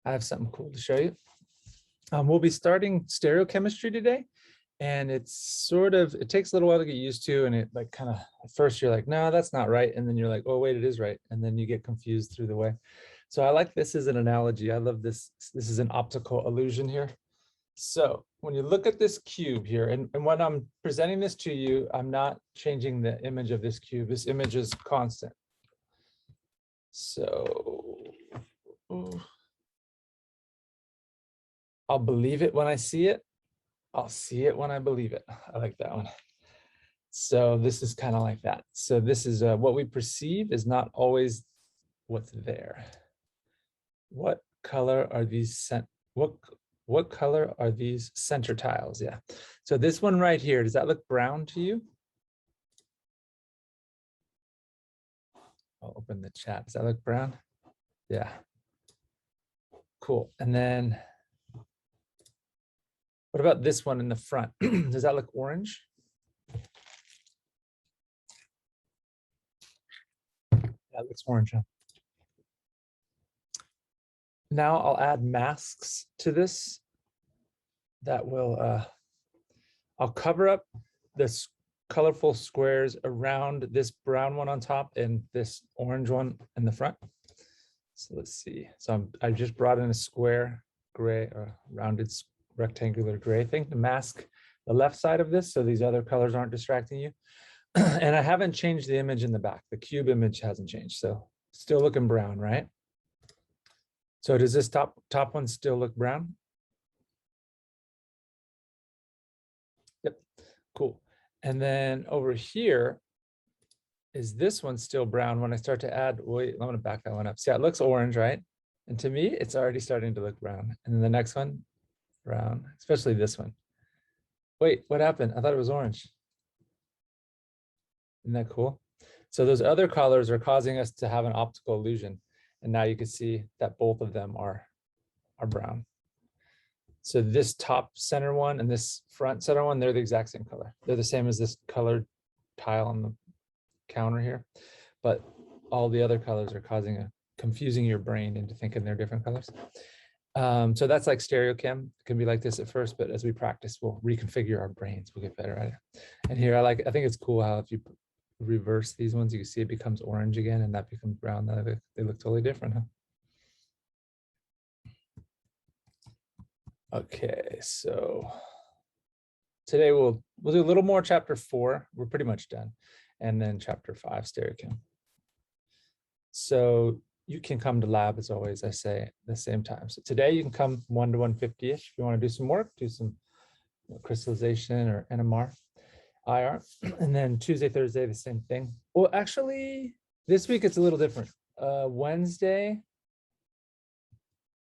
I have something cool to show you. We'll be starting stereochemistry today, and it takes a little while to get used to, and it like kind of at first you're like, no, that's not right, and then you're like, oh wait, it is right, and then you get confused through the way. So I like this as an analogy. I love this. This is an optical illusion here. So when you look at this cube here, and when I'm presenting this to you, I'm not changing the image of this cube. This image is constant. So I'll believe it when I see it. I'll see it when I believe it. I like that one. So this is kind of like that. So this is what we perceive is not always what's there. What color are these what color are these center tiles? Yeah. So this one right here, does that look brown to you? I'll open the chat. Does that look brown? Yeah. Cool. And then what about this one in the front? Does that look orange? That looks orange, huh? Now I'll add masks to this that will, I'll cover up this colorful squares around this brown one on top and this orange one in the front. So let's see. So I just brought in a square gray or rounded rectangular gray thing to mask the left side of this so these other colors aren't distracting you. And I haven't changed the image in the back. The cube image hasn't changed. So still looking brown, right? So does this top one still look brown? Yep, cool. And then over here, is this one still brown when I start to add, wait, I'm gonna back that one up. See, it looks orange, right? And to me, it's already starting to look brown. And then the next one, brown, especially this one. Wait, what happened? I thought it was orange. Isn't that cool? So those other colors are causing us to have an optical illusion. And now you can see that both of them are brown. So this top center one and this front center one, they're the exact same color. They're the same as this colored tile on the counter here. But all the other colors are confusing your brain into thinking they're different colors. So that's like stereochem. It can be like this at first, but as we practice, we'll reconfigure our brains. We'll get better at it. And here, I think it's cool how if you reverse these ones, you can see it becomes orange again, and that becomes brown. They look totally different, huh? Okay, so today we'll do a little more chapter 4. We're pretty much done, and then chapter 5, stereochem. So you can come to lab as always, I say, at the same time. So today you can come 1 to 150-ish. If you want to do some work, do some crystallization or NMR, IR. And then Tuesday, Thursday, the same thing. Well, actually, this week it's a little different. Wednesday,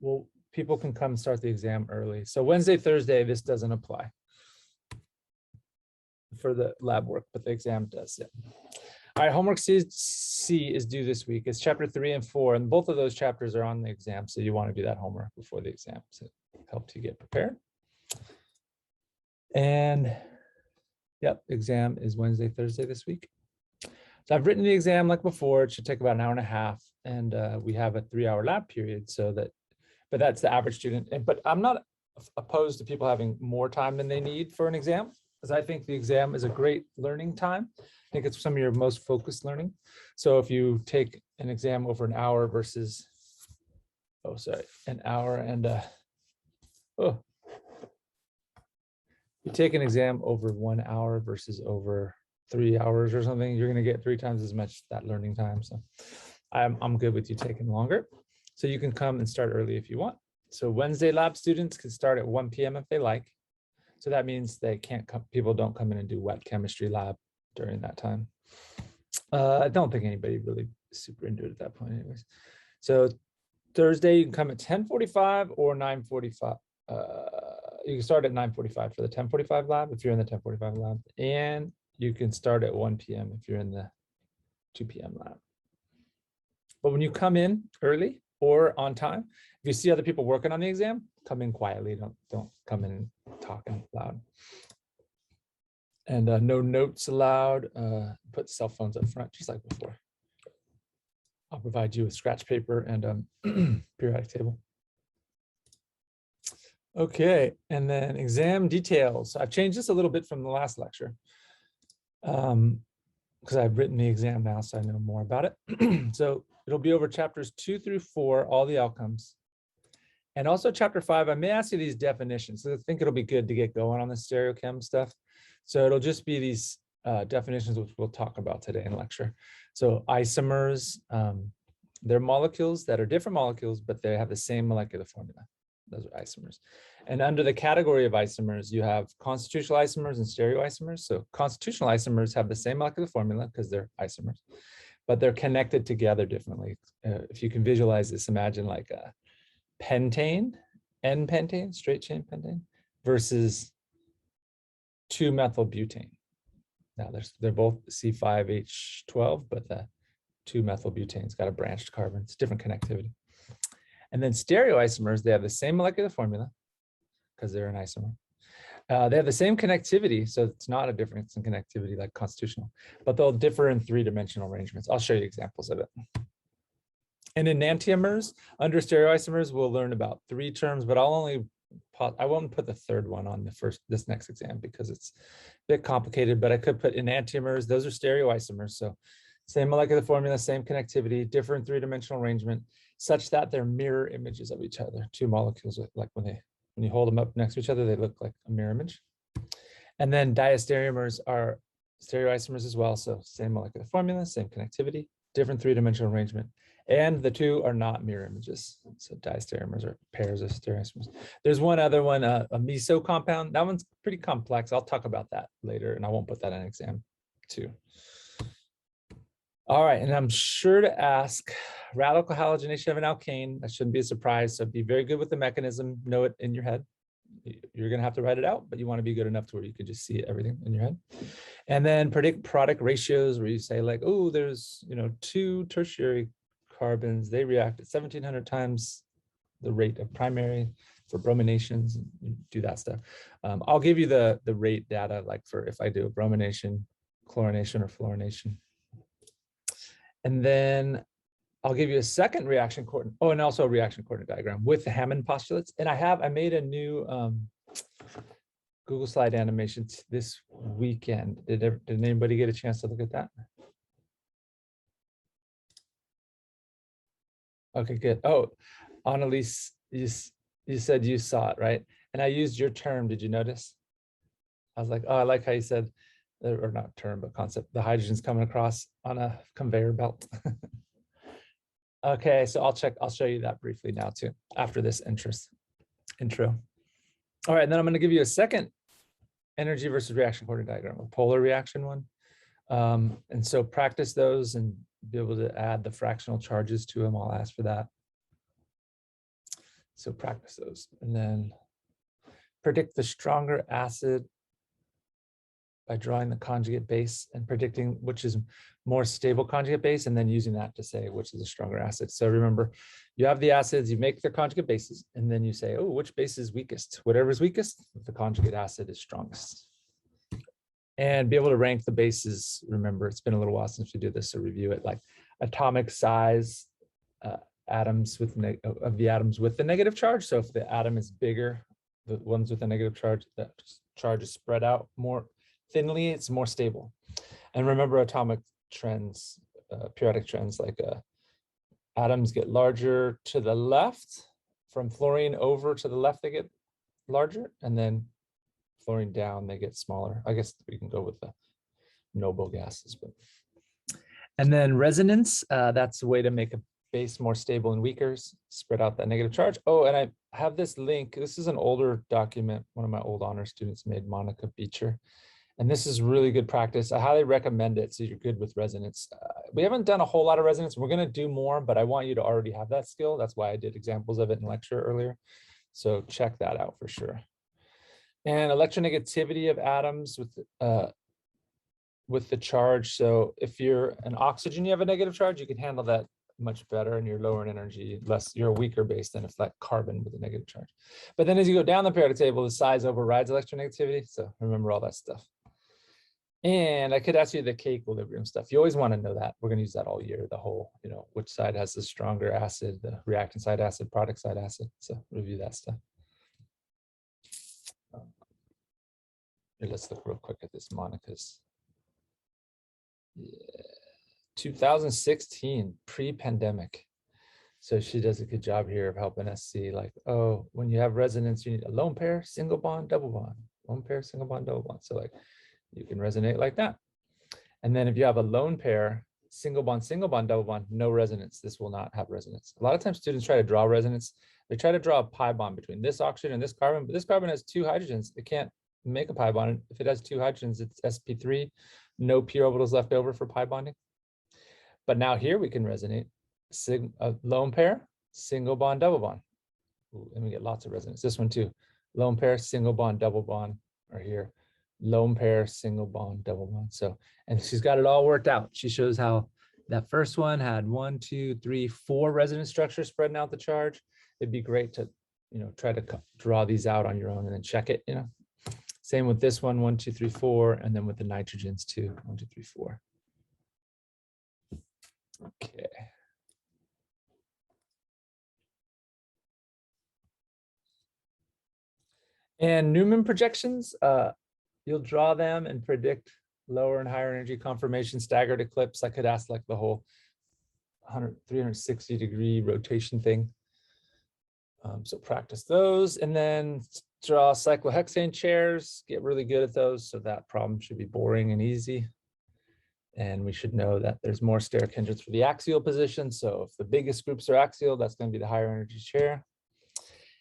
well, people can come start the exam early. So Wednesday, Thursday, this doesn't apply for the lab work, but the exam does. Yeah. All right, homework C is due this week. It's chapter 3 and 4, and both of those chapters are on the exam. So you want to do that homework before the exam. So it helps you get prepared. And yep, exam is Wednesday, Thursday this week. So I've written the exam like before. It should take about an hour and a half, and we have a 3-hour lab period. But that's the average student. But I'm not opposed to people having more time than they need for an exam, because I think the exam is a great learning time. I think it's some of your most focused learning. So if you take an exam over an hour versus, an hour and you take an exam over 1 hour versus over 3 hours or something, you're going to get 3 times as much that learning time. So I'm good with you taking longer. So you can come and start early if you want. So Wednesday lab students can start at 1 p.m. if they like. So that means they can't come, people don't come in and do wet chemistry lab during that time. I don't think anybody really is super into it at that point anyways. So Thursday, you can come at 10:45 or 9:45. You can start at 9:45 for the 10:45 lab if you're in the 10:45 lab, and you can start at 1 p.m. if you're in the 2 p.m. lab. But when you come in early or on time, if you see other people working on the exam, come in quietly. Don't come in talking loud. And no notes allowed. Put cell phones up front, just like before. I'll provide you with scratch paper and periodic table. Okay, and then exam details. I've changed this a little bit from the last lecture because I've written the exam now, so I know more about it. So it'll be over chapters 2 through 4, all the outcomes. And also chapter 5, I may ask you these definitions. So I think it'll be good to get going on the stereochem stuff. So it'll just be these definitions, which we'll talk about today in lecture. So isomers, they're molecules that are different molecules, but they have the same molecular formula. Those are isomers. And under the category of isomers, you have constitutional isomers and stereoisomers. So constitutional isomers have the same molecular formula because they're isomers, but they're connected together differently. If you can visualize this, imagine like a pentane, N-pentane, straight chain pentane, versus 2-methylbutane. Now they're both C5H12, but the 2-methylbutane's got a branched carbon. It's different connectivity. And then stereoisomers, they have the same molecular formula because they're an isomer. They have the same connectivity, so it's not a difference in connectivity like constitutional, but they'll differ in 3-dimensional arrangements. I'll show you examples of it. And enantiomers, under stereoisomers, we'll learn about 3 terms, but I won't put the third one on this next exam because it's a bit complicated, but I could put enantiomers. Those are stereoisomers, so same molecular formula, same connectivity, different 3-dimensional arrangement, such that they're mirror images of each other. 2 molecules, like when you hold them up next to each other, they look like a mirror image. And then diastereomers are stereoisomers as well. So same molecular formula, same connectivity, different 3-dimensional arrangement. And the 2 are not mirror images. So diastereomers are pairs of stereoisomers. There's one other one, a meso compound. That one's pretty complex. I'll talk about that later, and I won't put that in exam too. All right, and I'm sure to ask radical halogenation of an alkane. That shouldn't be a surprise. So be very good with the mechanism, know it in your head. You're going to have to write it out, but you want to be good enough to where you can just see everything in your head. And then predict product ratios, where you say like, oh, there's 2 tertiary carbons. They react at 1,700 times the rate of primary for brominations, and do that stuff. I'll give you the rate data, like for if I do a bromination, chlorination, or fluorination. And then I'll give you a second reaction coordinate. Oh, and also a reaction coordinate diagram with the Hammond postulates. And I made a new Google slide animation this weekend. Did anybody get a chance to look at that? Okay, good. Oh, Annalise, you said you saw it, right? And I used your term. Did you notice? I was like, oh, I like how you said, or not term, but concept. The hydrogen's coming across on a conveyor belt. Okay, so I'll show you that briefly now too, after this intro. All right, and then I'm going to give you a second energy versus reaction coordinate diagram, a polar reaction one. And so practice those and be able to add the fractional charges to them. I'll ask for that. So practice those. And then predict the stronger acid by drawing the conjugate base and predicting which is more stable conjugate base, and then using that to say which is a stronger acid. So remember, you have the acids, you make their conjugate bases, and then you say, oh, which base is weakest? Whatever is weakest, the conjugate acid is strongest. And be able to rank the bases. Remember, it's been a little while since we did this, so review it, like atomic size, atoms with of the atoms with the negative charge. So if the atom is bigger, the ones with the negative charge, that charge is spread out more thinly, it's more stable. And remember atomic trends, periodic trends, like atoms get larger to the left, from fluorine over to the left they get larger, and then fluorine down they get smaller. I guess we can go with the noble gases. But and then resonance, that's a way to make a base more stable and weaker, spread out that negative charge. Oh, and I have this link. This is an older document one of my old honor students made, Monica Beecher. And this is really good practice. I highly recommend it so you're good with resonance. We haven't done a whole lot of resonance. We're going to do more, but I want you to already have that skill. That's why I did examples of it in lecture earlier. So check that out for sure. And electronegativity of atoms with the charge. So if you're an oxygen, you have a negative charge, you can handle that much better, and you're lower in energy, you're a weaker base than if that carbon with a negative charge. But then as you go down the periodic table, the size overrides electronegativity. So remember all that stuff. And I could ask you the K equilibrium stuff. You always want to know that. We're going to use that all year, the whole, which side has the stronger acid, the reactant side acid, product side acid. So review that stuff. Here, let's look real quick at this Monica's. Yeah. 2016, pre-pandemic. So she does a good job here of helping us see like, oh, when you have resonance, you need a lone pair, single bond, double bond, lone pair, single bond, double bond. So like you can resonate like that. And then if you have a lone pair, single bond, double bond, no resonance, this will not have resonance. A lot of times students try to draw resonance. They try to draw a pi bond between this oxygen and this carbon, but this carbon has 2 hydrogens. It can't make a pi bond. If it has 2 hydrogens, it's sp3, no p orbitals left over for pi bonding. But now here we can resonate a lone pair, single bond, double bond. Ooh, and we get lots of resonance. This one too, lone pair, single bond, double bond are here. Lone pair, single bond, double bond. So, and she's got it all worked out. She shows how that first one had 1, 2, 3, 4 resonance structures spreading out the charge. It'd be great to, you know, try to draw these out on your own and then check it, you know. Same with this one, 1, 2, 3, 4, and then with the nitrogens too, 1, 2, 3, 4. Okay. And Newman projections, you'll draw them and predict lower and higher energy conformation, staggered eclipse. I could ask like the whole 360 degree rotation thing. So practice those, and then draw cyclohexane chairs, get really good at those. So that problem should be boring and easy. And we should know that there's more steric hindrance for the axial position. So if the biggest groups are axial, that's going to be the higher energy chair.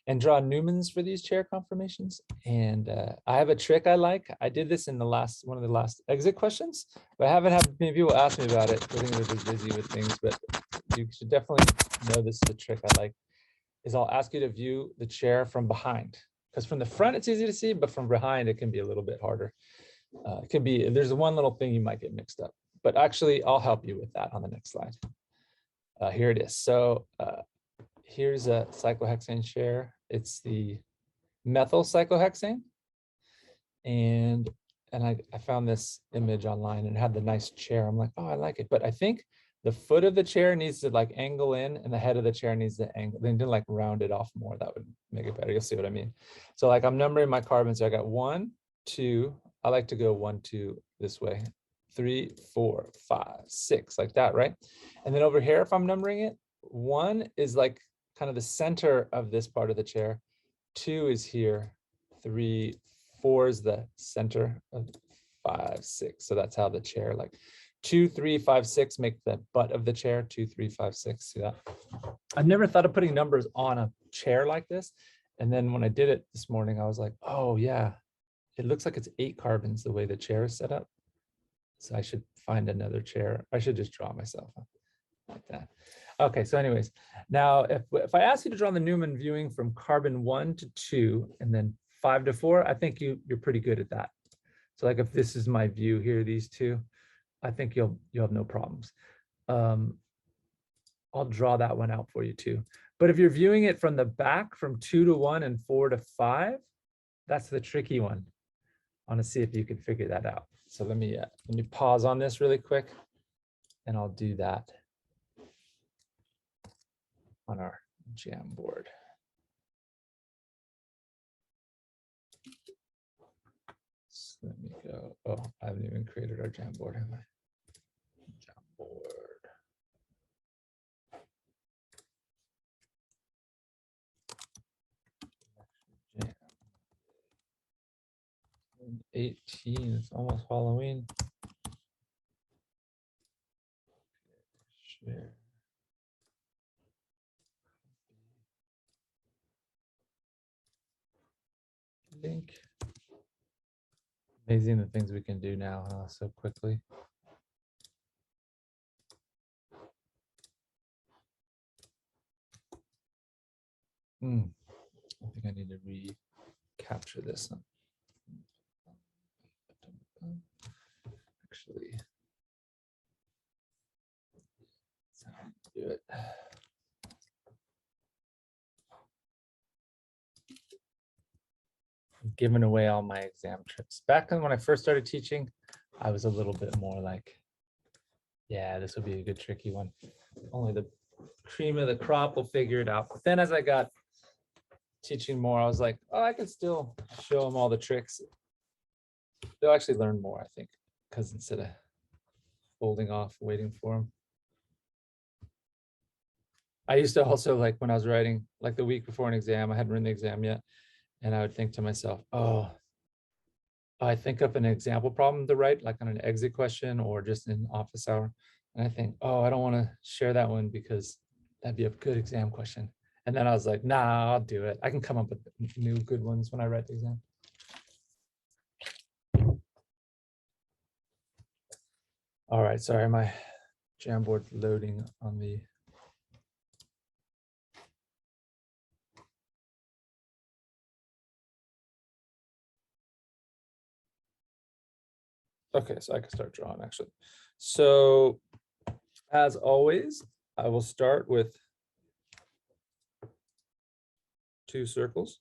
And draw Newmans for these chair conformations. And I have a trick I like. I did this in the one of the last exit questions, but I haven't had many people ask me about it. I think they're just busy with things, but you should definitely know this is a trick I like, is I'll ask you to view the chair from behind. Because from the front, it's easy to see, but from behind, it can be a little bit harder. It can be, there's one little thing you might get mixed up, but actually I'll help you with that on the next slide. Here it is. So here's a cyclohexane chair. It's the methyl cyclohexane. And I found this image online and it had the nice chair. I'm like, oh, I like it. But I think the foot of the chair needs to like angle in and the head of the chair needs to angle. Then like round it off more. That would make it better. You'll see what I mean. So like I'm numbering my carbons. So I got 1, 2. I like to go 1, 2 this way. 3, 4, 5, 6, like that, right? And then over here, if I'm numbering it, 1 is like kind of the center of this part of the chair. 2 is here. 3, 4 is the center of 5, 6. So that's how the chair, like 2, 3, 5, 6 make the butt of the chair. 2, 3, 5, 6. See that? I've never thought of putting numbers on a chair like this. And then when I did it this morning, I was like, oh yeah, it looks like it's 8 carbons the way the chair is set up. So I should find another chair. I should just draw myself like that. Okay, so anyways, now if I ask you to draw the Newman viewing from carbon 1 to 2 and then 5 to 4, I think you're pretty good at that. So like if this is my view here, these two, I think you'll have no problems. I'll draw that one out for you too. But if you're viewing it from the back from 2 to 1 and 4 to 5, that's the tricky one. I want to see if you can figure that out. So let me pause on this really quick and I'll do that on our Jamboard. So let me go. Oh, I haven't even created our Jamboard, have I? Jamboard. Jam. 18, it's almost Halloween. Share. Link. Amazing the things we can do now, huh? So quickly. I think I need to recapture this. Actually, that's how I do it. I'm giving away all my exam trips. Back when I first started teaching, I was a little bit more like, yeah, this will be a good tricky one. Only the cream of the crop will figure it out. But then as I got teaching more, I was like, oh, I can still show them all the tricks. They'll actually learn more, I think, because instead of holding off, waiting for them. I used to also, like when I was writing, like the week before an exam, I hadn't written the exam yet. And I would think to myself, oh, I think of an example problem to write, like on an exit question or just in office hour. And I think, oh, I don't want to share that one because that'd be a good exam question. And then I was like, nah, I'll do it. I can come up with new good ones when I write the exam. All right, sorry, my Jamboard loading on the. Okay, so I can start drawing actually. So as always, I will start with 2 circles.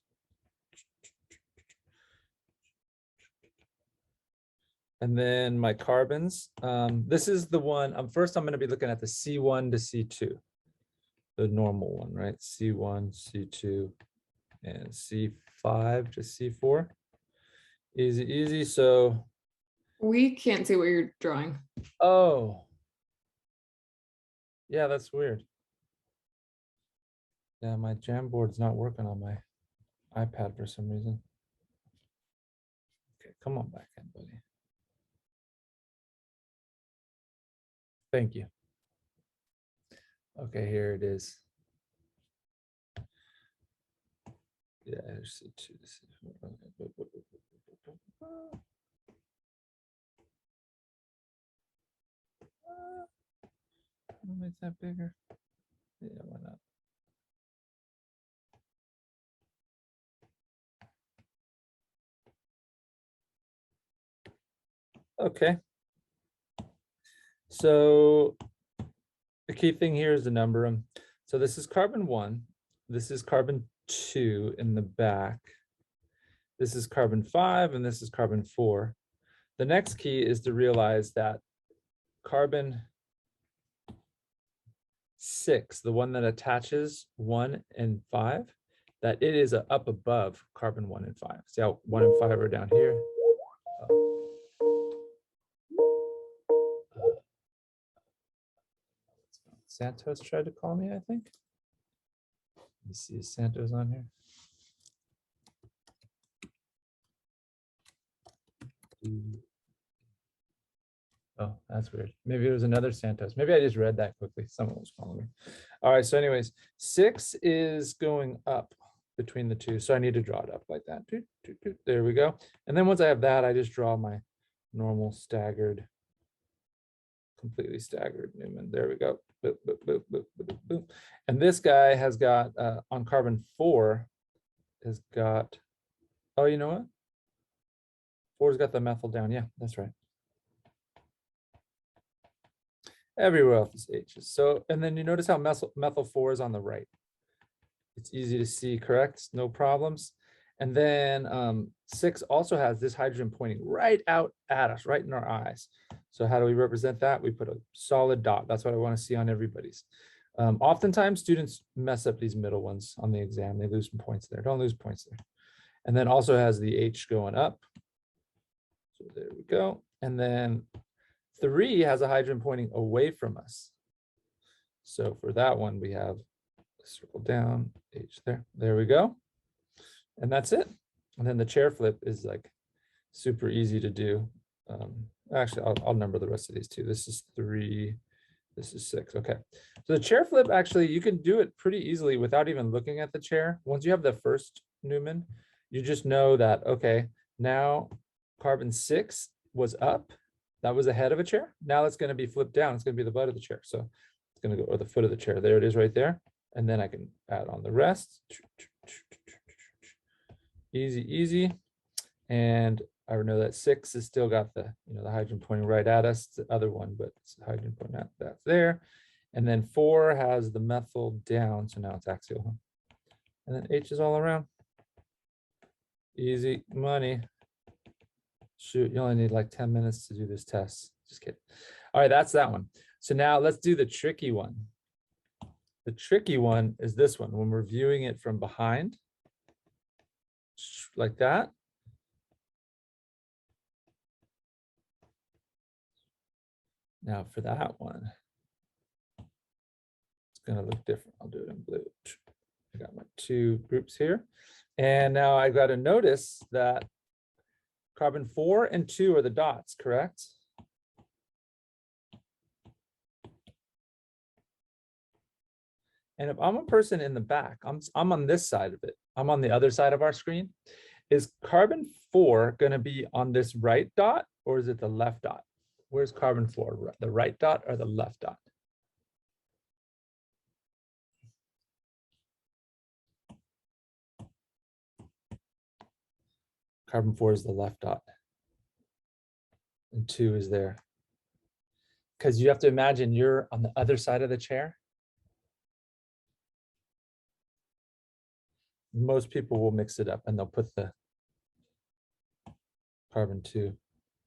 And then my carbons. This is the one, first I'm gonna be looking at the C1 to C2, the normal one, right? C1, C2, and C5 to C4. Easy, easy, so. We can't see what you're drawing. Oh. Yeah, that's weird. Yeah, my Jamboard's not working on my iPad for some reason. Okay, come on back in, buddy. Thank you. Okay, here it is. Yeah, here's C2. I'll make that bigger. Yeah, why not? Okay. So the key thing here is to number them. So this is carbon 1. This is carbon 2 in the back. This is carbon 5, and this is carbon 4. The next key is to realize that carbon 6, the one that attaches 1 and 5, that it is up above carbon 1 and 5. See how 1 and 5 are down here? Santos tried to call me, I think. Let me see if Santos on here. Oh, that's weird. Maybe it was another Santos. Maybe I just read that quickly. Someone was calling me. All right, so anyways, 6 is going up between the two. So I need to draw it up like that. There we go. And then once I have that, I just draw my normal staggered, completely staggered Newman. There we go. Boop, boop, boop, boop, boop, boop. And this guy has got, on carbon 4, has got, oh, you know what? 4's got the methyl down. Yeah, that's right. Everywhere else is H's. So, and then you notice how methyl 4 is on the right. It's easy to see, correct? No problems. And then 6 also has this hydrogen pointing right out at us, right in our eyes. So how do we represent that? We put a solid dot. That's what I want to see on everybody's. Oftentimes students mess up these middle ones on the exam. They lose some points there. Don't lose points there. And then also has the H going up. So there we go. And then 3 has a hydrogen pointing away from us. So for that one, we have circle down, H there. There we go. And that's it. And then the chair flip is like super easy to do. Actually, I'll number the rest of these 2. This is 3. This is 6. Okay. So the chair flip, actually, you can do it pretty easily without even looking at the chair. Once you have the first Newman, you just know that, okay, now carbon 6 was up. That was the head of a chair. Now it's going to be flipped down. It's going to be the butt of the chair. So it's going to go, or the foot of the chair. There it is right there. And then I can add on the rest. Easy, easy. And I know that 6 has still got the, the hydrogen pointing right at us. It's the other one, but it's the hydrogen pointing out, that's there. And then 4 has the methyl down. So now it's axial. And then H is all around. Easy money. Shoot, you only need like 10 minutes to do this test. Just kidding. All right, that's that one. So now let's do the tricky one. The tricky one is this one, when we're viewing it from behind, like that. Now for that one, it's gonna look different. I'll do it in blue. I got my two groups here. And now I got to notice that carbon 4 and 2 are the dots, correct? And if I'm a person in the back, I'm on this side of it. I'm on the other side of our screen. Is carbon 4 going to be on this right dot, or is it the left dot? Where's carbon 4? The right dot or the left dot? Carbon 4 is the left dot. And 2 is there. Because you have to imagine you're on the other side of the chair. Most people will mix it up and they'll put the carbon 2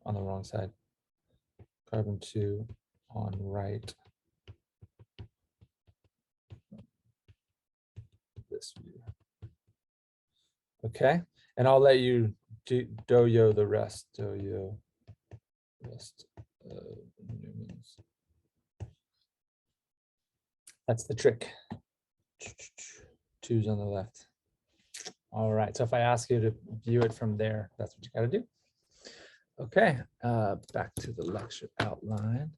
on the wrong side. Carbon 2 on right. This view. Okay, and I'll let you do-yo the rest. Do-yo rest of Newman's. That's the trick. 2's on the left. All right, so if I ask you to view it from there, that's what you got to do. Okay, back to the lecture outline.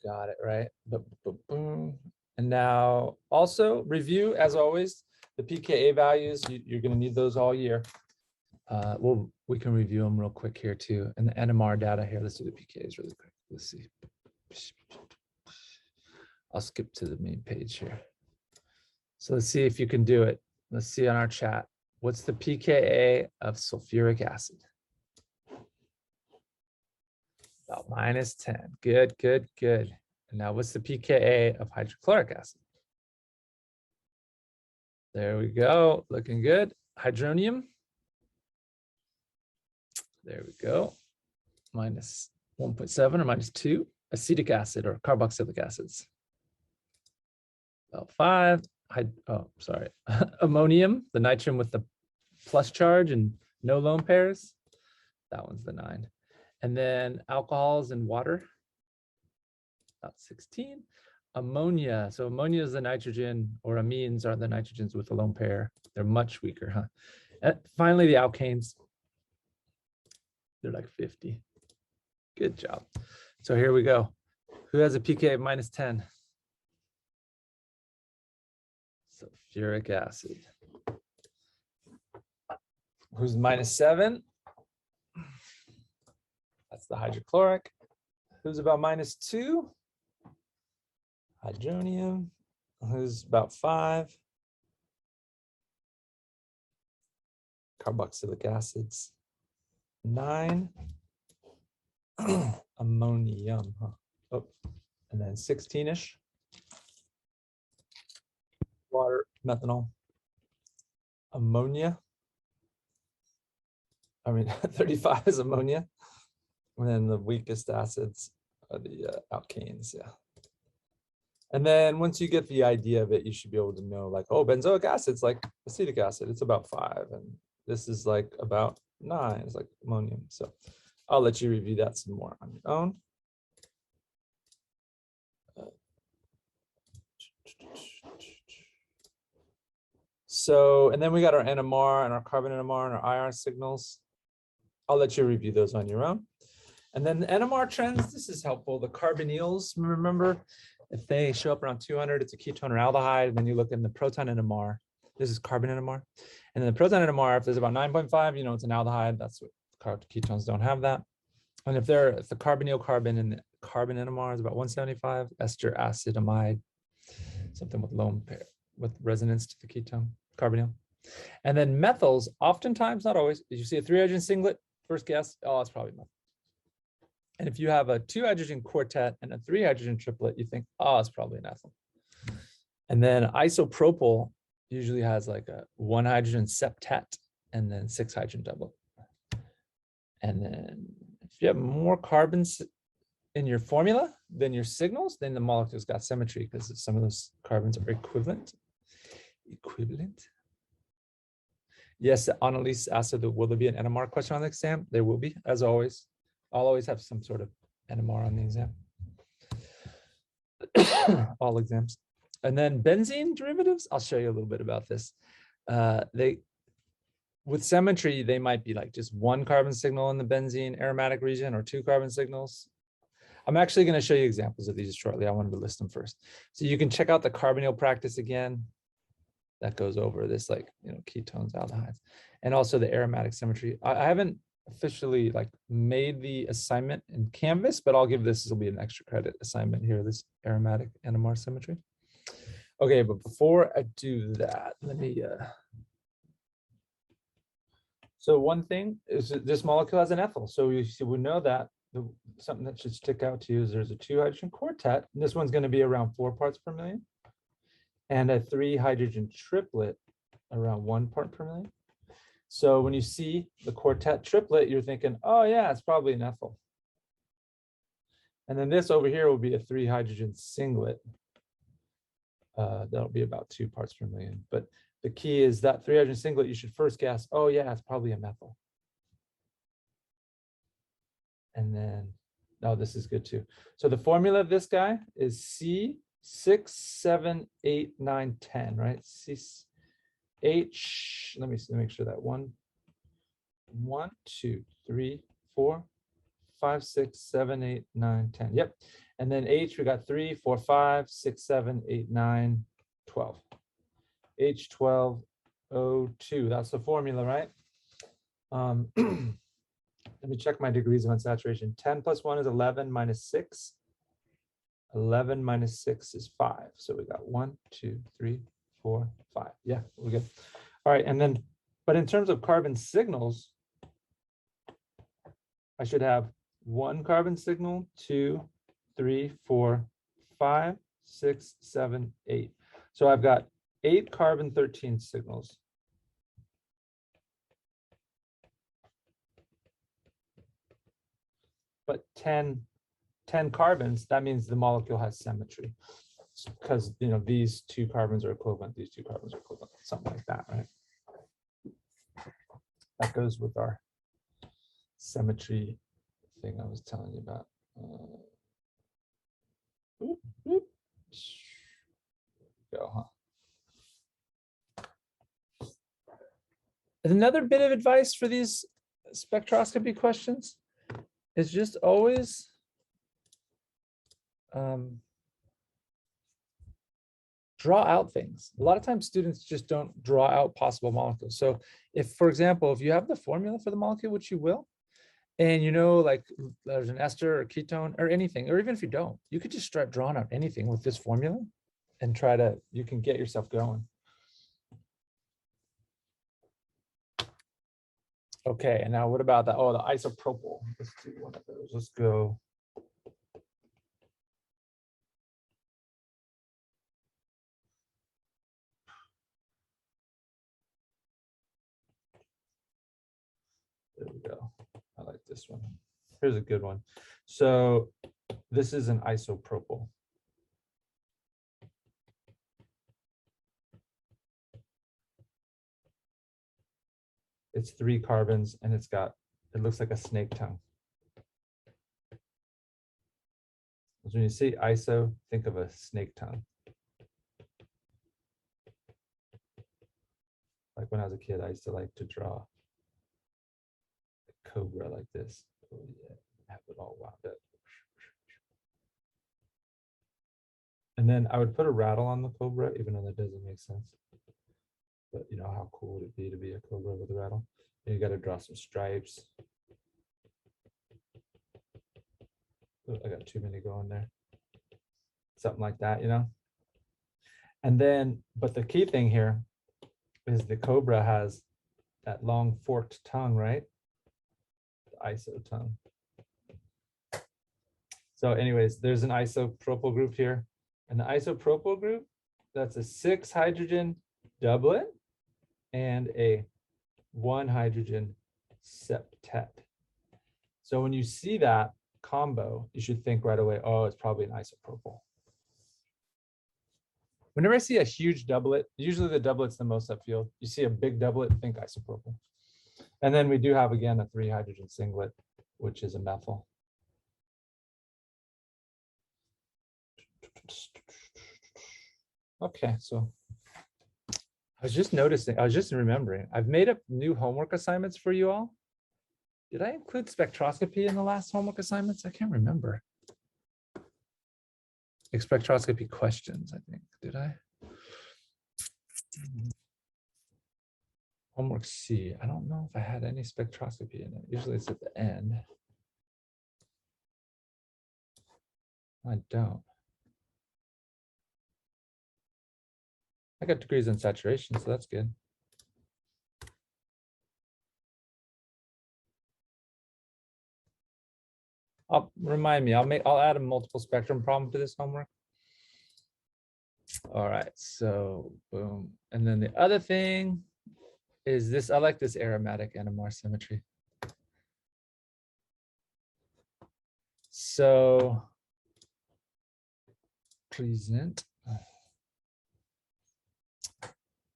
Got it, right? Boom. And now also review, as always, the pKa values. You're going to need those all year. Well, we can review them real quick here too. And the NMR data here, let's do the pKa's really quick. Let's see. I'll skip to the main page here. So let's see if you can do it. Let's see on our chat. What's the pKa of sulfuric acid? About -10. Good. And now what's the pKa of hydrochloric acid? There we go. Looking good. Hydronium. There we go. -1.7 or -2. Acetic acid or carboxylic acids. About 5. Ammonium, the nitrogen with the plus charge and no lone pairs. That one's the 9. And then alcohols and water, about 16. Ammonia, so ammonia is the nitrogen, or amines are the nitrogens with a lone pair. They're much weaker, huh? And finally, the alkanes. They're like 50. Good job. So here we go. Who has a pKa of -10? Sulfuric acid. Who's -7? That's the hydrochloric. Who's about -2? Hydronium. Who's about 5? Carboxylic acids. 9. Ammonium. Huh? Oh, and then 16-ish. Water, methanol, ammonia. 35 is ammonia. And then the weakest acids are the alkanes, yeah. And then once you get the idea of it, you should be able to know, like, oh, benzoic acid's like acetic acid, it's about 5. And this is like about 9, it's like ammonium. So I'll let you review that some more on your own. So, and then we got our NMR and our carbon NMR and our IR signals. I'll let you review those on your own. And then the NMR trends, this is helpful. The carbonyls, remember, if they show up around 200, it's a ketone or aldehyde. And then you look in the proton NMR. This is carbon NMR. And then the proton NMR, if there's about 9.5, you know it's an aldehyde. That's what ketones don't have that. And if the carbonyl carbon and the carbon NMR is about 175, ester acid amide, something with lone pair with resonance to the ketone, carbonyl. And then methyls, oftentimes, not always, if you see a 3-hydrogen singlet, first guess, oh, it's probably methyl. And if you have a 2-hydrogen quartet and a 3-hydrogen triplet, you think, oh, it's probably an ethyl. And then isopropyl usually has like a 1-hydrogen septet and then 6-hydrogen doublet. And then if you have more carbons in your formula than your signals, then the molecule's got symmetry because some of those carbons are equivalent. Yes, Annalise asked, will there be an NMR question on the exam? There will be, as always. I'll always have some sort of NMR on the exam. All exams. And then benzene derivatives, I'll show you a little bit about this. With symmetry, they might be like just one carbon signal in the benzene aromatic region or two carbon signals. I'm actually going to show you examples of these shortly. I wanted to list them first. So you can check out the carbonyl practice again. That goes over this, like, you know, ketones, aldehydes, and also the aromatic symmetry. I haven't officially like made the assignment in Canvas, but I'll give this will be an extra credit assignment here, this aromatic NMR symmetry. Okay, but before I do that, let me, so one thing is that this molecule has an ethyl. So we know that something that should stick out to you is there's a 2 hydrogen quartet, and this one's going to be around 4 parts per million, and a 3 hydrogen triplet around 1 part per million. So when you see the quartet triplet, you're thinking, oh yeah, it's probably an ethyl. And then this over here will be a 3 hydrogen singlet. That'll be about 2 parts per million. But the key is that 3 hydrogen singlet, you should first guess, oh yeah, it's probably a methyl. And then, oh, this is good too. So the formula of this guy is C6, 7, 8, 9, 10, right? H, let me make sure that 1, 2, 3, 4, 5, 6, 7, 8, 9, 10. Yep. And then H, we got 3, 4, 5, 6, 7, 8, 9, 12. H12O2. That's the formula, right? Let me check my degrees of unsaturation. 10 plus 1 is 11 minus 6. 11 minus 6 is 5. So we got 1, 2, 3, 4, 5. Yeah, we're good. All right, and then, but in terms of carbon signals, I should have 1 carbon signal, 2, 3, 4, 5, 6, 7, 8. So I've got 8 carbon 13 signals. But 10 carbons, that means the molecule has symmetry, because, you know, these 2 carbons are equivalent, these 2 carbons are equivalent, something like that, right? That goes with our symmetry thing I was telling you about. Go, huh? Another bit of advice for these spectroscopy questions is just always draw out things. A lot of times students just don't draw out possible molecules. So if, for example, if you have the formula for the molecule, which you will, and you know, like there's an ester or ketone or anything, or even if you don't, you could just start drawing out anything with this formula and try to, you can get yourself going. Okay, and now what about that? Oh, the isopropyl. Let's do one of those. Let's go. There we go. I like this one. Here's a good one. So this is an isopropyl. It's 3 carbons and it's got, it looks like a snake tongue. So when you see iso, think of a snake tongue. Like when I was a kid, I used to like to draw a cobra like this. Oh yeah, have it all wound up. And then I would put a rattle on the cobra, even though that doesn't make sense. But you know, how cool would it be to be a cobra with a rattle? And you got to draw some stripes. Oh, I got too many going there. Something like that, you know? And then, but the key thing here is the cobra has that long forked tongue, right? The iso tongue. So anyways, there's an isopropyl group here. And the isopropyl group, that's a 6 hydrogen doublet and a 1 hydrogen septet. So when you see that combo, you should think right away, oh, it's probably an isopropyl. Whenever I see a huge doublet, usually the doublet's the most upfield. You see a big doublet, think isopropyl. And then we do have, again, a 3 hydrogen singlet, which is a methyl. Okay, so I was just noticing, I was just remembering, I've made up new homework assignments for you all. Did I include spectroscopy in the last homework assignments? I can't remember. Like spectroscopy questions, I think. Did I? Homework C. I don't know if I had any spectroscopy in it. Usually it's at the end. I don't. I got degrees in saturation, so that's good. Remind me, I'll add a multiple spectrum problem to this homework. All right, so boom. And then the other thing is this, I like this aromatic NMR symmetry. So present.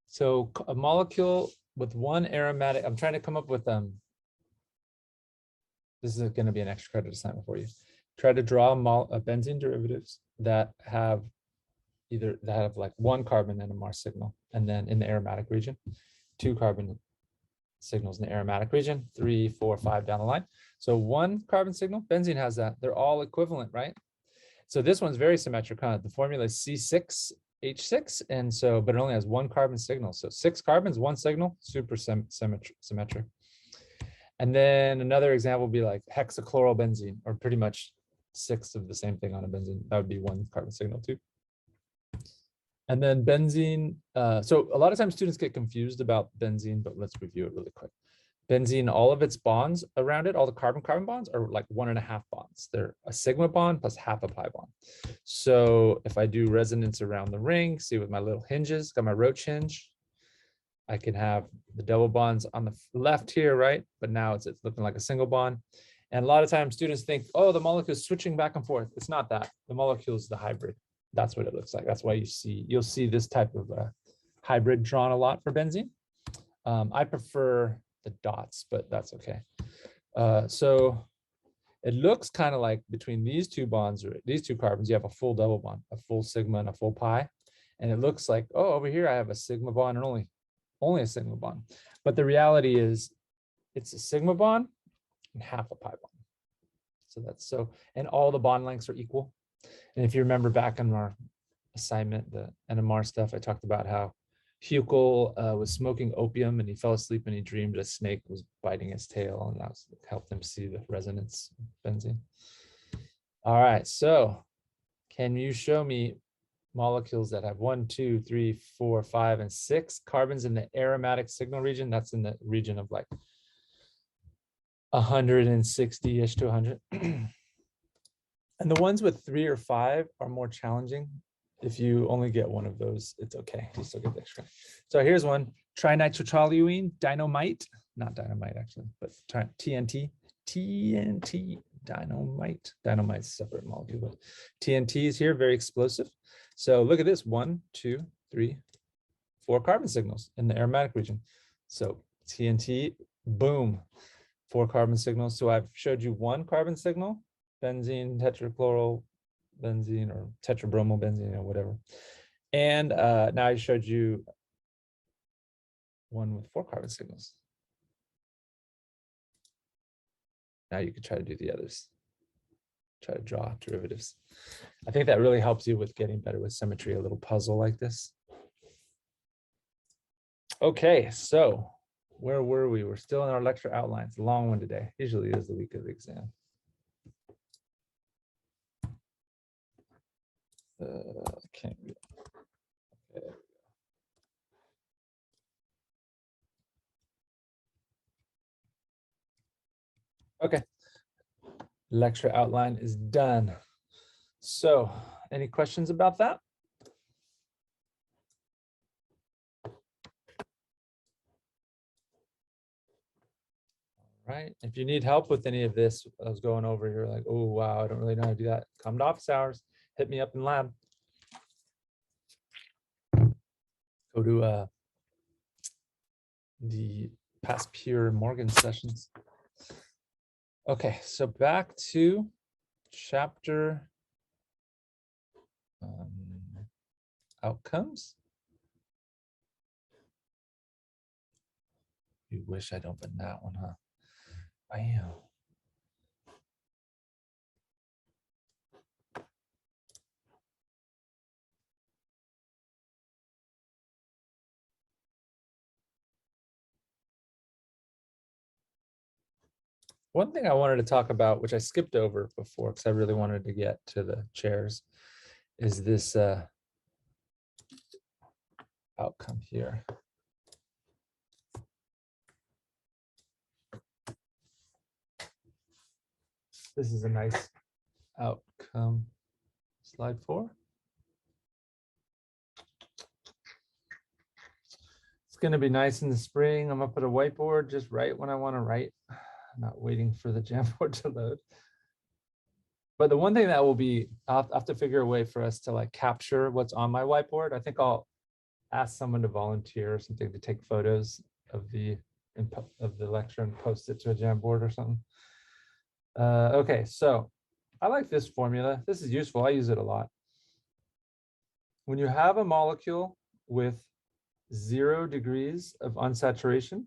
So a molecule with one aromatic, I'm trying to come up with this is going to be an extra credit assignment for you. Try to draw a benzene derivatives that have like one carbon NMR signal, and then in the aromatic region, 2 carbon signals in the aromatic region, 3, 4, 5 down the line. So 1 carbon signal, benzene has that. They're all equivalent, right? So this one's very symmetric. The formula is C6H6, and so, but it only has 1 carbon signal. So 6 carbons, 1 signal, super symmetric. And then another example would be like hexachlorobenzene, or pretty much 6 of the same thing on a benzene. That would be 1 carbon signal too. And then benzene, so a lot of times students get confused about benzene, but let's review it really quick. Benzene, all of its bonds around it, all the carbon-carbon bonds are like 1.5 bonds. They're a sigma bond plus half a pi bond. So if I do resonance around the ring, see with my little hinges, got my Roche hinge, I can have the double bonds on the left here, right? But now it's looking like a single bond. And a lot of times students think, oh, the molecule is switching back and forth. It's not that. The molecule is the hybrid. That's what it looks like. That's why you'll see this type of hybrid drawn a lot for benzene. I prefer the dots, but that's okay. So it looks kind of like between these 2 bonds, or these 2 carbons, you have a full double bond, a full sigma and a full pi. And it looks like, oh, over here I have a sigma bond and only a sigma bond. But the reality is it's a sigma bond and half a pi bond. So that's so, and all the bond lengths are equal. And if you remember back in our assignment, the NMR stuff, I talked about how Huckel was smoking opium and he fell asleep and he dreamed a snake was biting his tail, and that helped him see the resonance of benzene. All right, so can you show me molecules that have 1, 2, 3, 4, 5, and 6 carbons in the aromatic signal region? That's in the region of like 160-ish to 100. And the ones with 3 or 5 are more challenging. If you only get one of those, it's okay. You still get the extra. So here's one: trinitrotoluene dynamite, not dynamite actually, but TNT, dynamite. Dynamite's a separate molecule, but TNT is here, very explosive. So look at this: 1, 2, 3, 4 carbon signals in the aromatic region. So TNT, boom, 4 carbon signals. So I've showed you 1 carbon signal, benzene, tetrachloral benzene, or tetrabromobenzene, or whatever. And now I showed you 1 with 4 carbon signals. Now you could try to do the others. Try to draw derivatives. I think that really helps you with getting better with symmetry, a little puzzle like this. Okay, so where were we? We're still in our lecture outline. It's a long one today. Usually it is the week of the exam. Okay. Okay. Lecture outline is done. So, any questions about that? Right. If you need help with any of this, I was going over here like, oh, wow, I don't really know how to do that. Come to office hours, hit me up in lab. Go to the past pure Morgan sessions. Okay, so back to chapter outcomes. You wish I'd opened that one, huh? Bam. One thing I wanted to talk about, which I skipped over before because I really wanted to get to the chairs, is this outcome here. This is a nice outcome. Slide 4. It's going to be nice in the spring. I'm up at a whiteboard just right when I want to write. I'm not waiting for the Jamboard to load. But the one thing that will be, I'll have to figure a way for us to like capture what's on my whiteboard. I think I'll ask someone to volunteer or something to take photos of the lecture and post it to a Jamboard or something. Okay, so I like this formula. This is useful. I use it a lot. When you have a molecule with 0 degrees of unsaturation,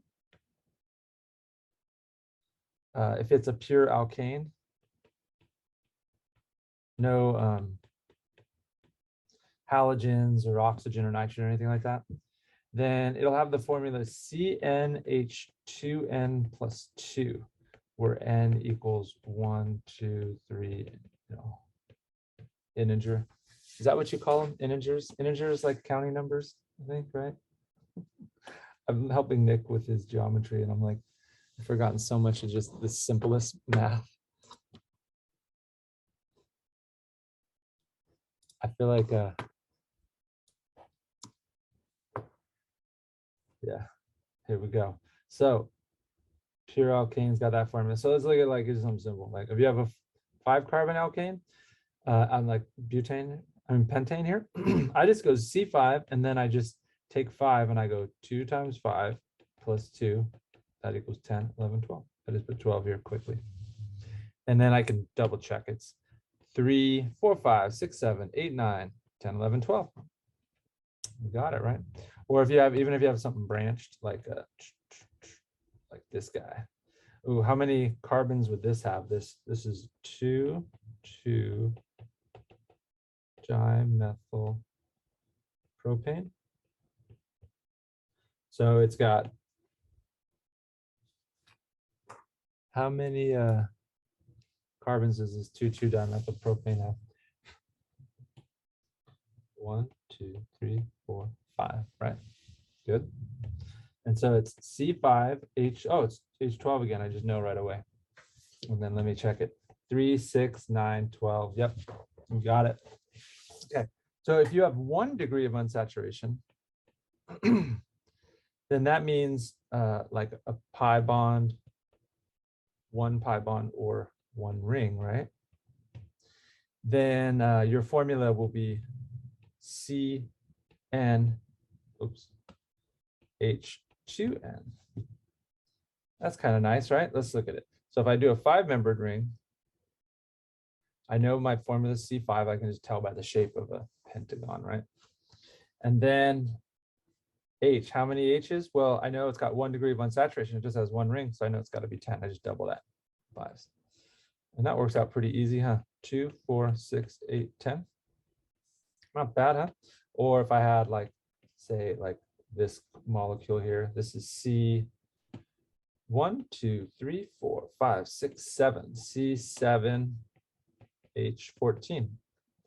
if it's a pure alkane, no halogens or oxygen or nitrogen or anything like that, then it'll have the formula CnH2n plus 2, where n equals 1, 2, 3, integer. Is that what you call them? Integers? Integers like counting numbers, I think, right? I'm helping Nick with his geometry, and I'm like, I've forgotten so much of just the simplest math. I feel like, yeah, here we go. So pure alkanes got that formula. So let's look at like something simple. Like if you have a 5-carbon alkane, on like pentane here, I just go C5 and then I just take 5 and I go 2 times 5 plus 2, that equals 10, 11, 12. I just put 12 here quickly. And then I can double check. It's 3, 4, 5, 6, 7, 8, 9, 10, 11, 12. You got it, right? Or if you have, even if you have something branched like this guy. Ooh, how many carbons would this have? This is 2 dimethyl propane. So it's got how many carbons does this 2 dimethyl propane have? 1, 2, 3, 4, 5, right? Good. And so it's C5H, oh, it's H12 again. I just know right away. And then let me check it. 3, 6, 9, 12. Yep, you got it. Okay, so if you have 1 degree of unsaturation, then that means like a pi bond, 1 pi bond, or 1 ring, right? Then your formula will be Cn, oops, H2n. That's kind of nice, right? Let's look at it. So if I do a 5-membered ring, I know my formula is C5. I can just tell by the shape of a pentagon, right? And then H, how many H's? Well, I know it's got 1 degree of unsaturation. It just has 1 ring, so I know it's got to be 10. I just double that, 5s. And that works out pretty easy, huh? 2, 4, 6, 8, 10. Not bad, huh? Or if I had like, say, like this molecule here, this is C 1, 2, 3, 4, 5, 6, 7, C7, H14.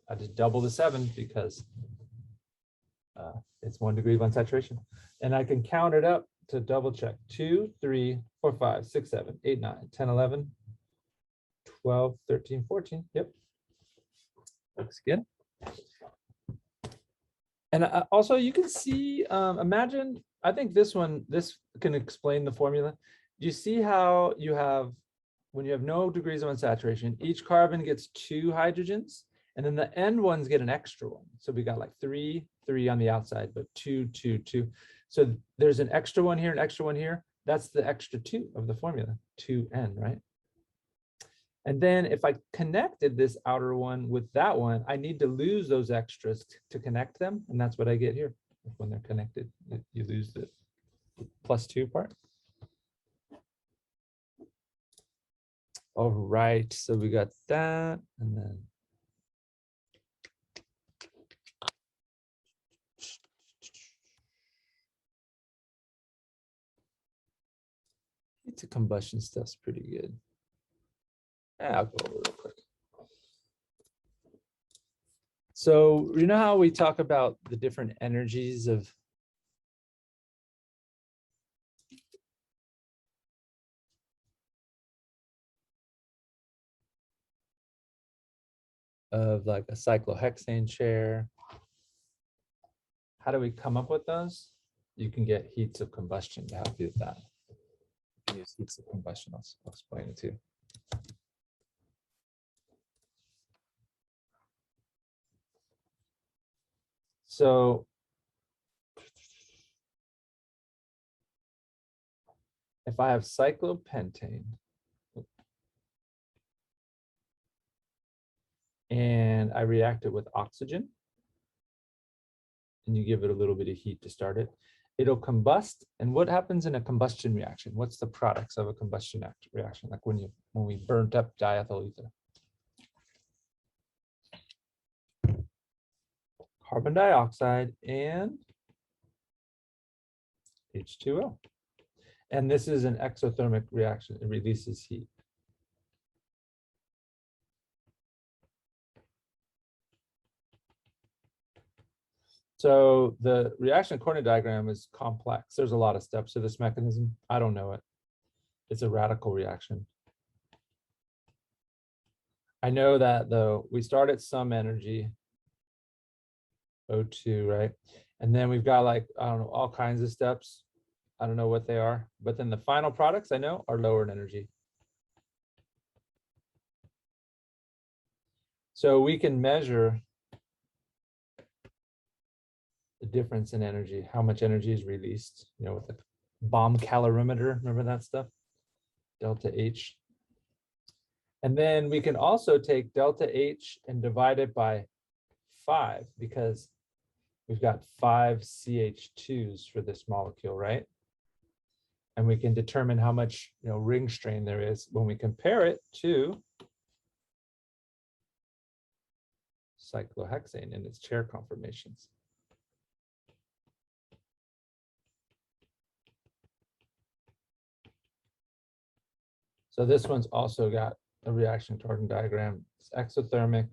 I just double the 7 because it's 1 degree of unsaturation. And I can count it up to double check. 2, 3, 4, 5, 6, 7, 8, 9, 10, 11, 12, 13, 14. Yep. Looks good. And also you can see, imagine, I think this can explain the formula. Do you see how you have, when you have no degrees of unsaturation, each carbon gets 2 hydrogens, and then the end ones get an extra one. So we got like 3 on the outside, but 2, 2, 2. So there's an extra one here, an extra one here. That's the extra 2 of the formula, 2n, right? And then if I connected this outer one with that one, I need to lose those extras to connect them. And that's what I get here. When they're connected, you lose the +2 part. All right, so we got that, and then it's a combustion stuff's pretty good. Yeah, I'll go over real quick. So you know how we talk about the different energies of like a cyclohexane chair? How do we come up with those? You can get heats of combustion to help you with that. You can use heats of combustion. I'll explain it to you. So if I have cyclopentane and I react it with oxygen, and you give it a little bit of heat to start it, it'll combust. And what happens in a combustion reaction? What's the products of a combustion reaction? Like when we burnt up diethyl ether. Carbon dioxide and H2O. And this is an exothermic reaction. It releases heat. So the reaction coordinate diagram is complex. There's a lot of steps to this mechanism. I don't know it. It's a radical reaction. I know that though, we start at some energy, O2, right? And then we've got like, I don't know, all kinds of steps. I don't know what they are, but then the final products I know are lower in energy. So we can measure the difference in energy, how much energy is released, you know, with the bomb calorimeter, remember that stuff? Delta H. And then we can also take delta H and divide it by 5 because we've got 5 CH2s for this molecule, right? And we can determine how much, you know, ring strain there is when we compare it to cyclohexane and its chair conformations. So this one's also got a reaction coordinate diagram. It's exothermic.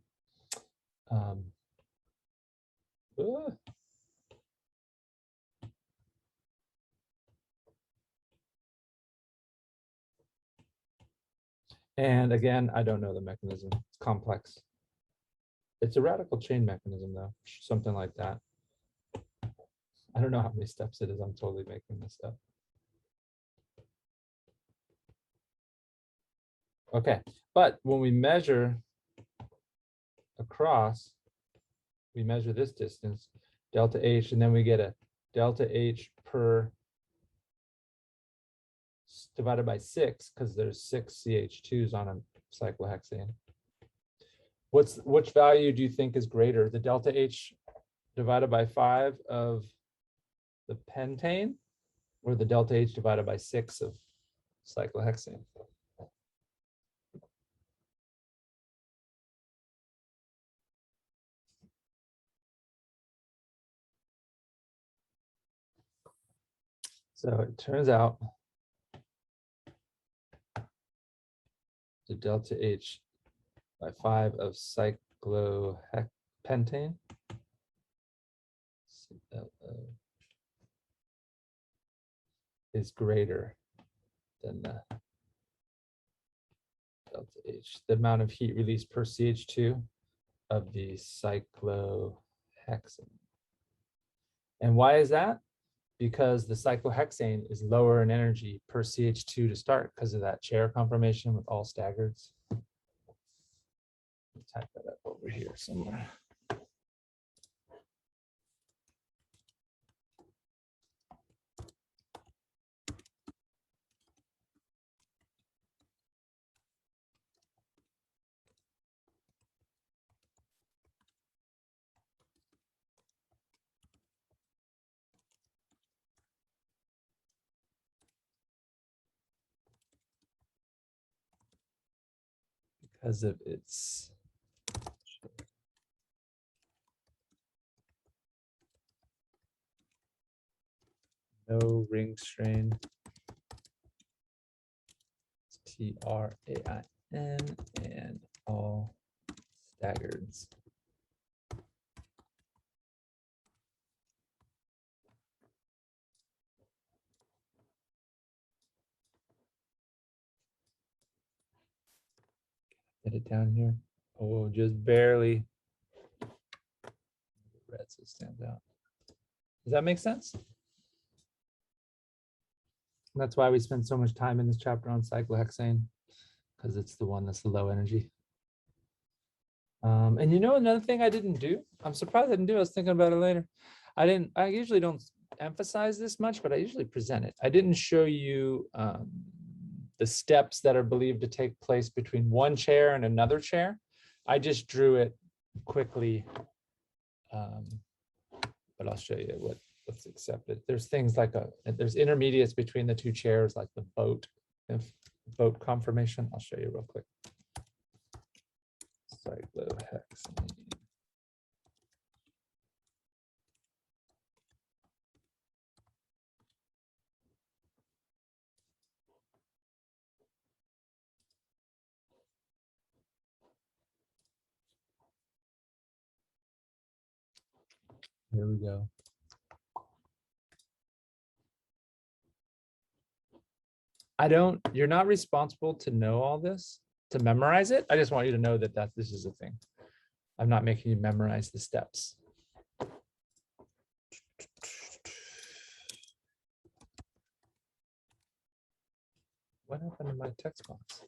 And again, I don't know the mechanism. It's complex. It's a radical chain mechanism though, something like that. I don't know how many steps it is. I'm totally making this up. Okay, but when we measure across, we measure this distance, delta H, and then we get a delta H per divided by 6, because there's 6 CH2s on a cyclohexane. Which value do you think is greater, the delta H divided by 5 of the pentane, or the delta H divided by 6 of cyclohexane? So it turns out the delta H by 5 of cyclohexane is greater than the delta H, the amount of heat released per CH2 of the cyclohexane. And why is that? Because the cyclohexane is lower in energy per CH2 to start because of that chair conformation with all staggers. Type that up over here somewhere. because of its no ring strain. TRAIN and all staggareds. Get it down here. Oh, just barely. Red so it stands out. Does that make sense? That's why we spend so much time in this chapter on cyclohexane, because it's the one that's the low energy. And you know, another thing I didn't do, I'm surprised I didn't do, I was thinking about it later. I usually don't emphasize this much, but I usually present it. I didn't show you the steps that are believed to take place between one chair and another chair. I just drew it quickly, but I'll show you what's accepted. There's things like there's intermediates between the two chairs, like the boat conformation. I'll show you real quick. Cyclohexane. Here we go. You're not responsible to know all this, to memorize it. I just want you to know that this is a thing. I'm not making you memorize the steps. What happened to my text box?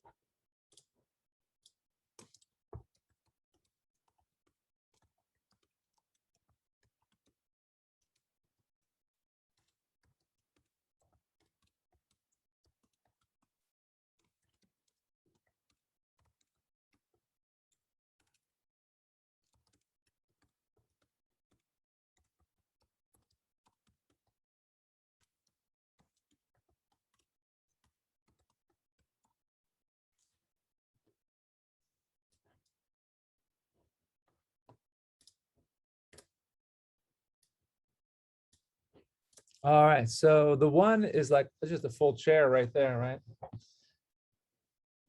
All right, so the one is like, it's just a full chair right there, right?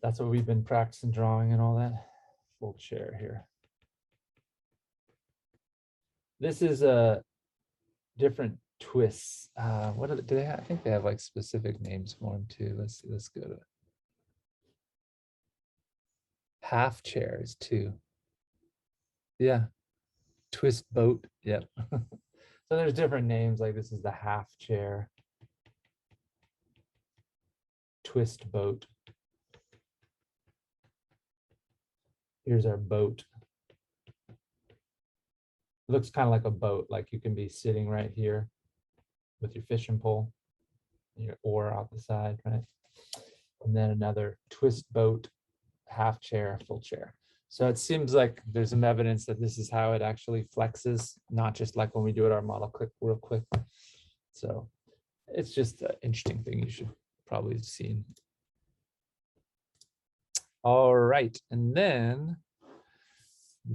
That's what we've been practicing drawing and all that. Full chair here. This is a different twists. What do they have? I think they have like specific names for them too. Let's see, let's go to half chairs too. Yeah, twist boat, yep. So there's different names, like this is the half chair, twist boat. Here's our boat. It looks kind of like a boat, like you can be sitting right here with your fishing pole, and your oar out the side, right? And then another twist boat, half chair, full chair. So it seems like there's some evidence that this is how it actually flexes, not just like when we do it our model click real quick. So it's just an interesting thing you should probably have seen. All right, and then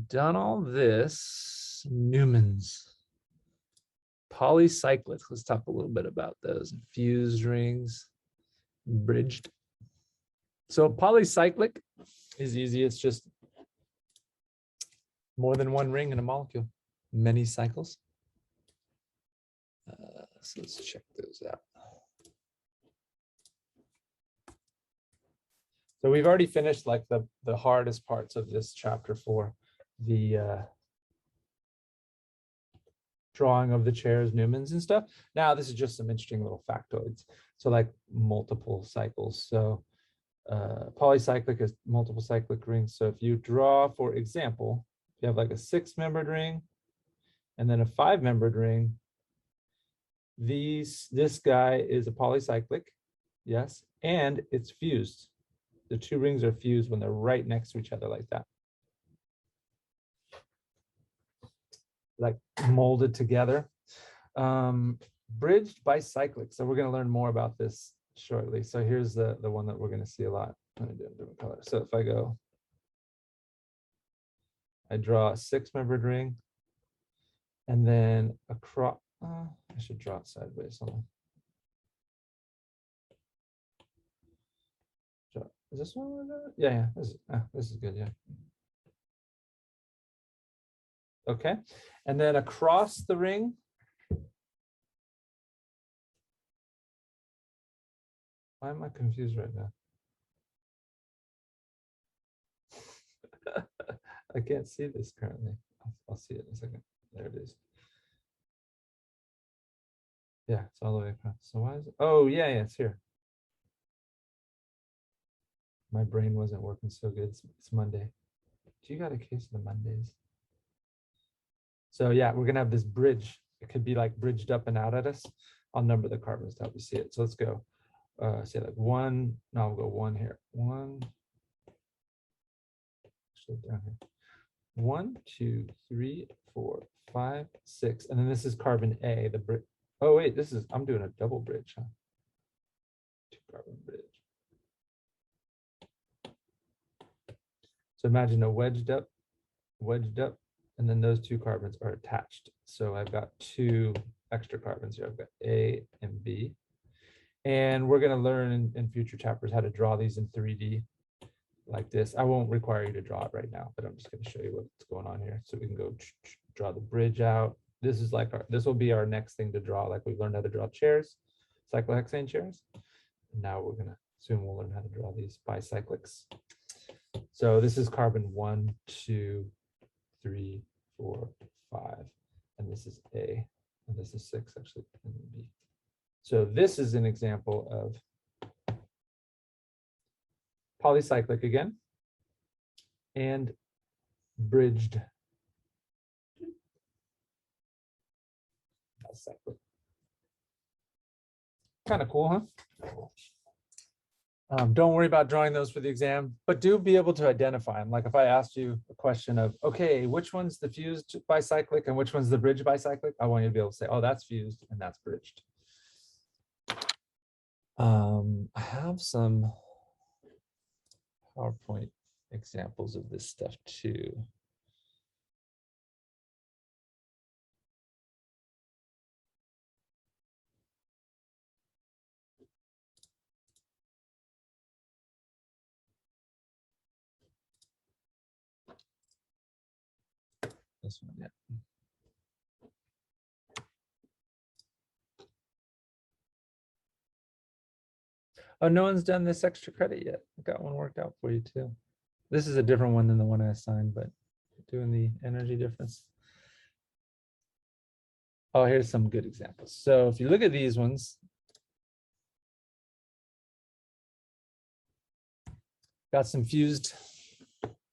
done all this, Newmans. Polycyclics, let's talk a little bit about those. Fused rings, bridged. So polycyclic is easy, it's just more than one ring in a molecule, many cycles. So let's check those out. So we've already finished like the hardest parts of this chapter 4, the drawing of the chairs, Newmans and stuff. Now this is just some interesting little factoids. So like multiple cycles. So polycyclic is multiple cyclic rings. So if you draw, for example, you have like a 6-membered ring and then a 5-membered ring. This guy is a polycyclic, yes, and it's fused. The two rings are fused when they're right next to each other like that. Like molded together. Bridged bicyclics. So we're going to learn more about this shortly. So here's the one that we're going to see a lot. I'm going to do a different color. So if I go I draw a 6-membered ring, and then across, I should draw it sideways. Is this one? Yeah, this is good, yeah. Okay, and then across the ring, why am I confused right now? I can't see this currently. I'll see it in a second. There it is. Yeah, it's all the way across. So why is it? Oh, yeah, it's here. My brain wasn't working so good. It's Monday. Do you got a case of the Mondays? So yeah, we're gonna have this bridge. It could be like bridged up and out at us. I'll number the carbons to help you see it. So let's go. Say like 1. No, I'll go 1 here. 1. Actually down here. 1, 2, 3, 4, 5, 6, and then this is carbon A. The bridge. Oh wait, this is. I'm doing a double bridge, huh? 2-carbon bridge. So imagine a wedged up, and then those 2 carbons are attached. So I've got 2 extra carbons here. I've got A and B. And we're going to learn in future chapters how to draw these in 3D like this. I won't require you to draw it right now, but I'm just going to show you what's going on here. So we can go draw the bridge out. This is like this will be our next thing to draw. Like we've learned how to draw chairs, cyclohexane chairs. And now we're going to soon we'll learn how to draw these bicyclics. So this is carbon 1, 2, 3, 4, 5, and this is A, and this is 6 actually, and B. So this is an example of polycyclic again, and bridged bicyclic. Kind of cool, huh? Don't worry about drawing those for the exam, but do be able to identify them. Like if I asked you a question of, okay, which one's the fused bicyclic and which one's the bridged bicyclic? I want you to be able to say, oh, that's fused and that's bridged. I have some PowerPoint examples of this stuff too. This one, yeah. Oh, no one's done this extra credit yet. I got one worked out for you too. This is a different one than the one I assigned, but doing the energy difference. Oh, here's some good examples. So if you look at these ones, got some fused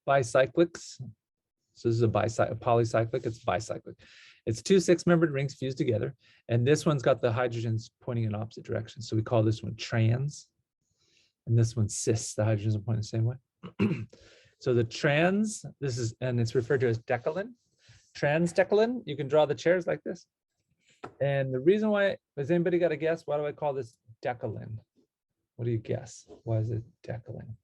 bicyclics. So this is a polycyclic, it's bicyclic. It's 2 6-membered rings fused together. And this one's got the hydrogens pointing in opposite directions. So we call this one trans. And this one cis, the hydrogens are pointing the same way. So the trans, this is, and it's referred to as decalin. Trans decalin, you can draw the chairs like this. And the reason why, has anybody got a guess? Why do I call this decalin? What do you guess? Why is it decalin?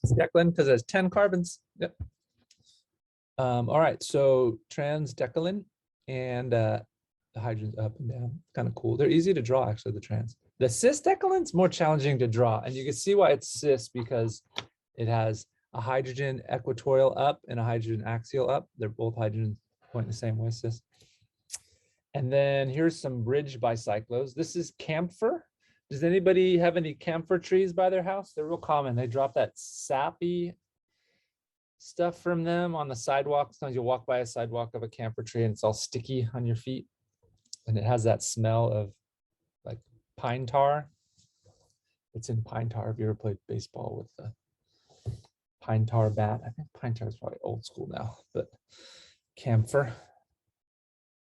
It's decalin because it has 10 carbons. Yep. All right, so trans decalin, and the hydrogens up and down. Kind of cool. They're easy to draw, actually, the trans. The cis decalin's more challenging to draw, and you can see why it's cis because it has a hydrogen equatorial up and a hydrogen axial up. They're both hydrogens pointing the same way, cis. And then here's some bridge bicyclos. This is camphor. Does anybody have any camphor trees by their house? They're real common. They drop that sappy stuff from them on the sidewalk. Sometimes you'll walk by a sidewalk of a camphor tree and it's all sticky on your feet. And it has that smell of like pine tar. It's in pine tar. Have you ever played baseball with the pine tar bat? I think pine tar is probably old school now, but camphor.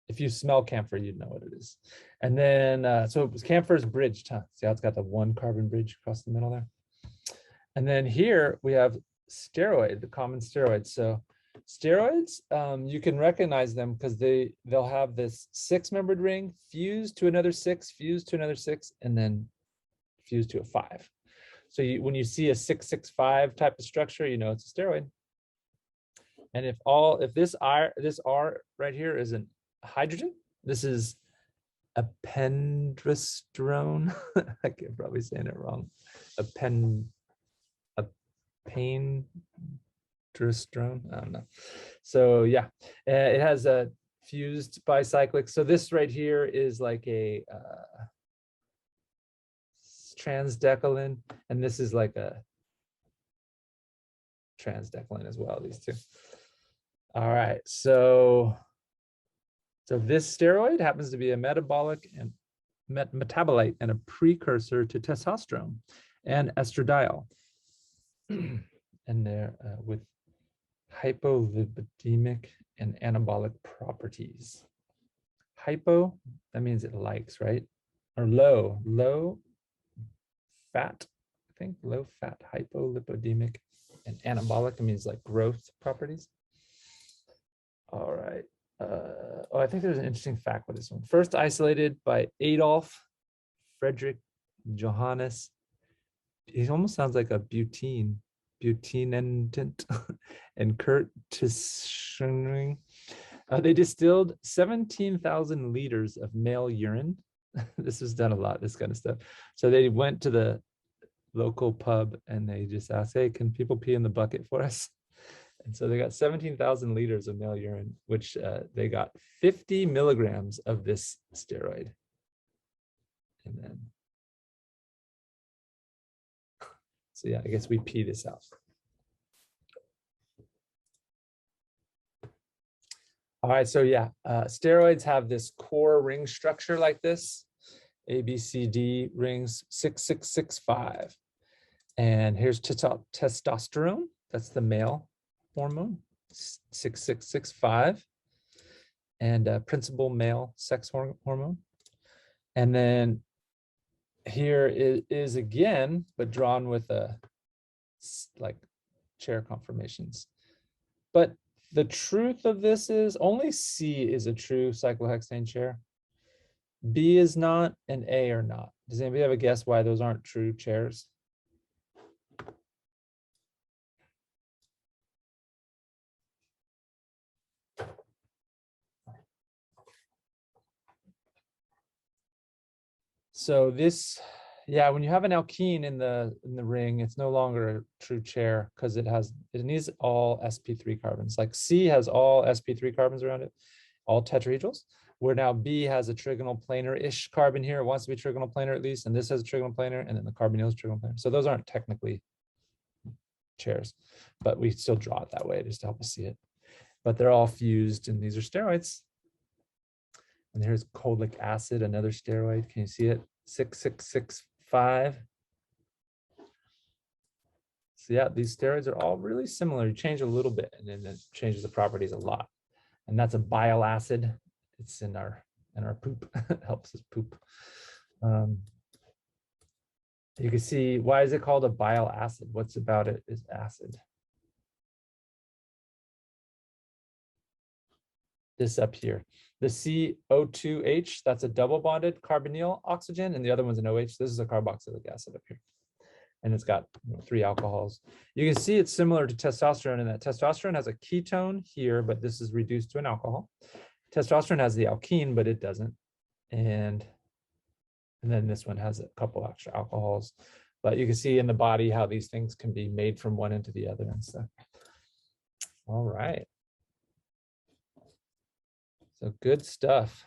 If you smell camphor, you'd know what it is. And then, so camphor is bridged, huh? See how it's got the 1 carbon bridge across the middle there? And then here we have steroid, the common steroid. So Steroids, you can recognize them because they'll have this 6-membered ring fused to another 6, fused to another 6, and then fused to a 5. So when you see a 6-6-5 type of structure, you know it's a steroid. And if this R right here is a hydrogen, this is a pendrastrone. I keep probably saying it wrong. A pendrastrone. I don't know. So yeah, it has a fused bicyclic. So this right here is like a transdecalin, and this is like a transdecalin as well. These two. All right, so this steroid happens to be a metabolic and metabolite and a precursor to testosterone and estradiol, and they're with hypolipidemic and anabolic properties. Hypo, that means it likes, right? Or low fat, I think, low fat, hypolipidemic, and anabolic, it means like growth properties. All right. Oh, I think there's an interesting fact with this one. First isolated by Adolf Frederick Johannes. He almost sounds like a butenantant, and Kurt Tischering. They distilled 17,000 liters of male urine. This was done a lot, this kind of stuff. So they went to the local pub and they just asked, hey, can people pee in the bucket for us? And so they got 17,000 liters of male urine, which they got 50 milligrams of this steroid. And then, so yeah, I guess we pee this out. All right, so yeah, steroids have this core ring structure like this, A, B, C, D rings, 6, 6, 6, 5. And here's testosterone, that's the male hormone, 6, 6, 6, 5. And principal male sex hormone. And then here is again, but drawn with a like chair conformations. But the truth of this is only C is a true cyclohexane chair. B is not, and A are not. Does anybody have a guess why those aren't true chairs? So this, yeah, when you have an alkene in the ring, it's no longer a true chair because it needs all sp3 carbons. Like C has all sp3 carbons around it, all tetrahedrals. Where now B has a trigonal planar-ish carbon here. It wants to be trigonal planar at least, and this has a trigonal planar, and then the carbonyl is trigonal planar. So those aren't technically chairs, but we still draw it that way just to help us see it. But they're all fused, and these are steroids. And here's cholic acid, another steroid. Can you see it? 6, 6, 6, 5. So yeah, these steroids are all really similar. You change a little bit, and then it changes the properties a lot. And that's a bile acid. It's in our poop. It helps us poop. You can see, why is it called a bile acid? What's about it is acid. This up here, the CO2H, that's a double bonded carbonyl oxygen, and the other one's an OH. This is a carboxylic acid up here. And it's got 3 alcohols. You can see it's similar to testosterone in that testosterone has a ketone here, but this is reduced to an alcohol. Testosterone has the alkene, but it doesn't. And then this one has a couple extra alcohols. But you can see in the body how these things can be made from one into the other and stuff. All right. So good stuff.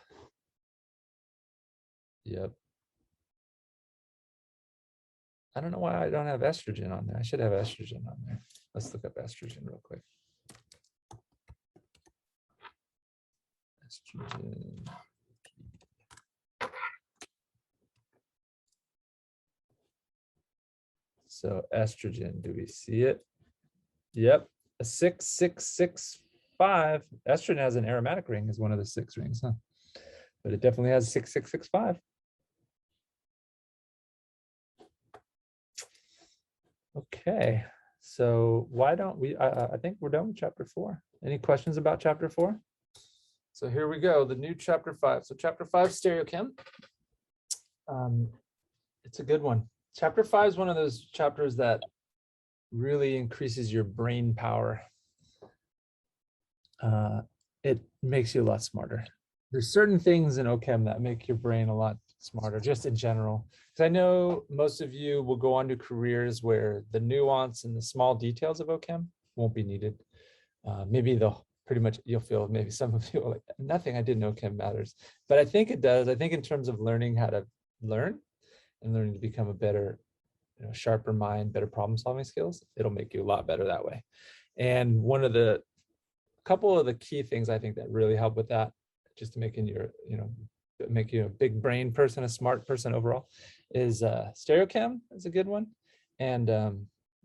Yep. I don't know why I don't have estrogen on there. I should have estrogen on there. Let's look up estrogen real quick. Estrogen. So estrogen, do we see it? Yep, a 6, 6, 6, 5. Estrogen has an aromatic ring as one of the 6 rings, huh? But it definitely has 6, 6, 6, 5. Okay, So why don't we, I think we're done with chapter 4. Any questions about chapter 4? So here we go, the new chapter 5. So chapter 5, Stereochem. It's a good one. Chapter 5 is one of those chapters that really increases your brain power. It makes you a lot smarter. There's certain things in OChem that make your brain a lot smarter, just in general. Because I know most of you will go on to careers where the nuance and the small details of OChem won't be needed. Maybe they'll pretty much, you'll feel, maybe some of you are like, nothing I did in OChem matters. But I think it does. I think in terms of learning how to learn and learning to become a better, sharper mind, better problem solving skills, it'll make you a lot better that way. And one of the couple of the key things I think that really help with that, just to making your, make you a big brain person, a smart person overall, is Stereochem is a good one, and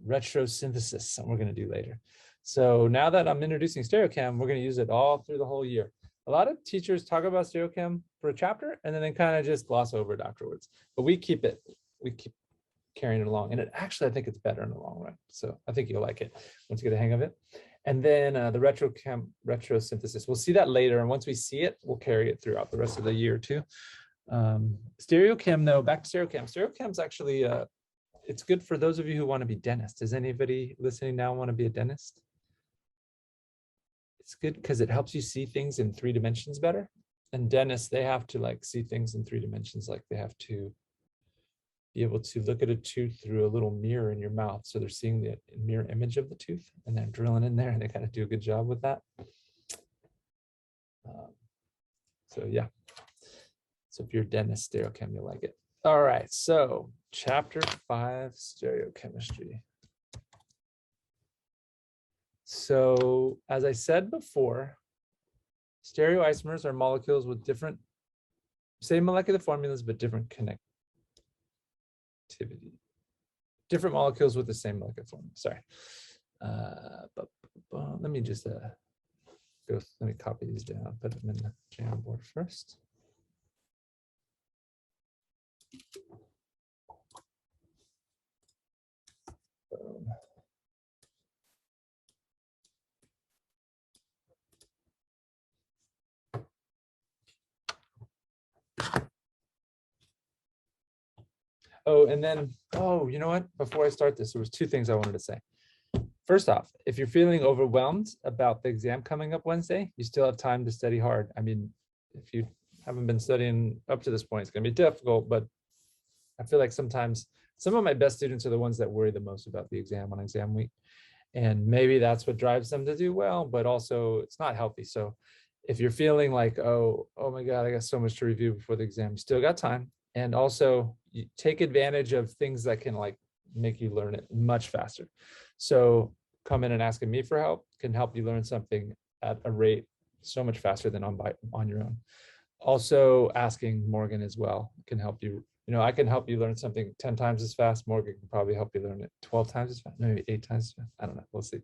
retrosynthesis, and we're going to do later. So now that I'm introducing Stereochem, we're going to use it all through the whole year. A lot of teachers talk about Stereochem for a chapter, and then they kind of just gloss over it afterwards. But we keep carrying it along, and it actually, I think it's better in the long run. So I think you'll like it once you get a hang of it. And then the retrosynthesis, we'll see that later. And once we see it, we'll carry it throughout the rest of the year too. Stereochem though, back to Stereochem. Stereochem's actually, it's good for those of you who want to be dentists. Does anybody listening now want to be a dentist? It's good because it helps you see things in 3 dimensions better. And dentists, they have to like see things in 3 dimensions. Like they have to be able to look at a tooth through a little mirror in your mouth. So they're seeing the mirror image of the tooth and they're drilling in there, and they kind of do a good job with that. So yeah. So if you're a dentist, Stereochem, you'll like it. All right, so chapter 5, Stereochemistry. So as I said before, stereoisomers are molecules with different, same molecular formulas, but different connectivity. Different molecules with the same molecular formula. Sorry. Let me just let me copy these down, put them in the Jamboard first. Boom. Oh, and then, you know what? Before I start this, there was 2 things I wanted to say. First off, if you're feeling overwhelmed about the exam coming up Wednesday, you still have time to study hard. I mean, if you haven't been studying up to this point, it's going to be difficult, but I feel like sometimes some of my best students are the ones that worry the most about the exam on exam week. And maybe that's what drives them to do well, but also it's not healthy. So if you're feeling like, oh my God, I got so much to review before the exam, you still got time. And also you take advantage of things that can like make you learn it much faster. So come in and asking me for help can help you learn something at a rate so much faster than on your own. Also asking Morgan as well can help you. I can help you learn something 10 times as fast. Morgan can probably help you learn it 12 times as fast, maybe 8 times as fast. I don't know, we'll see.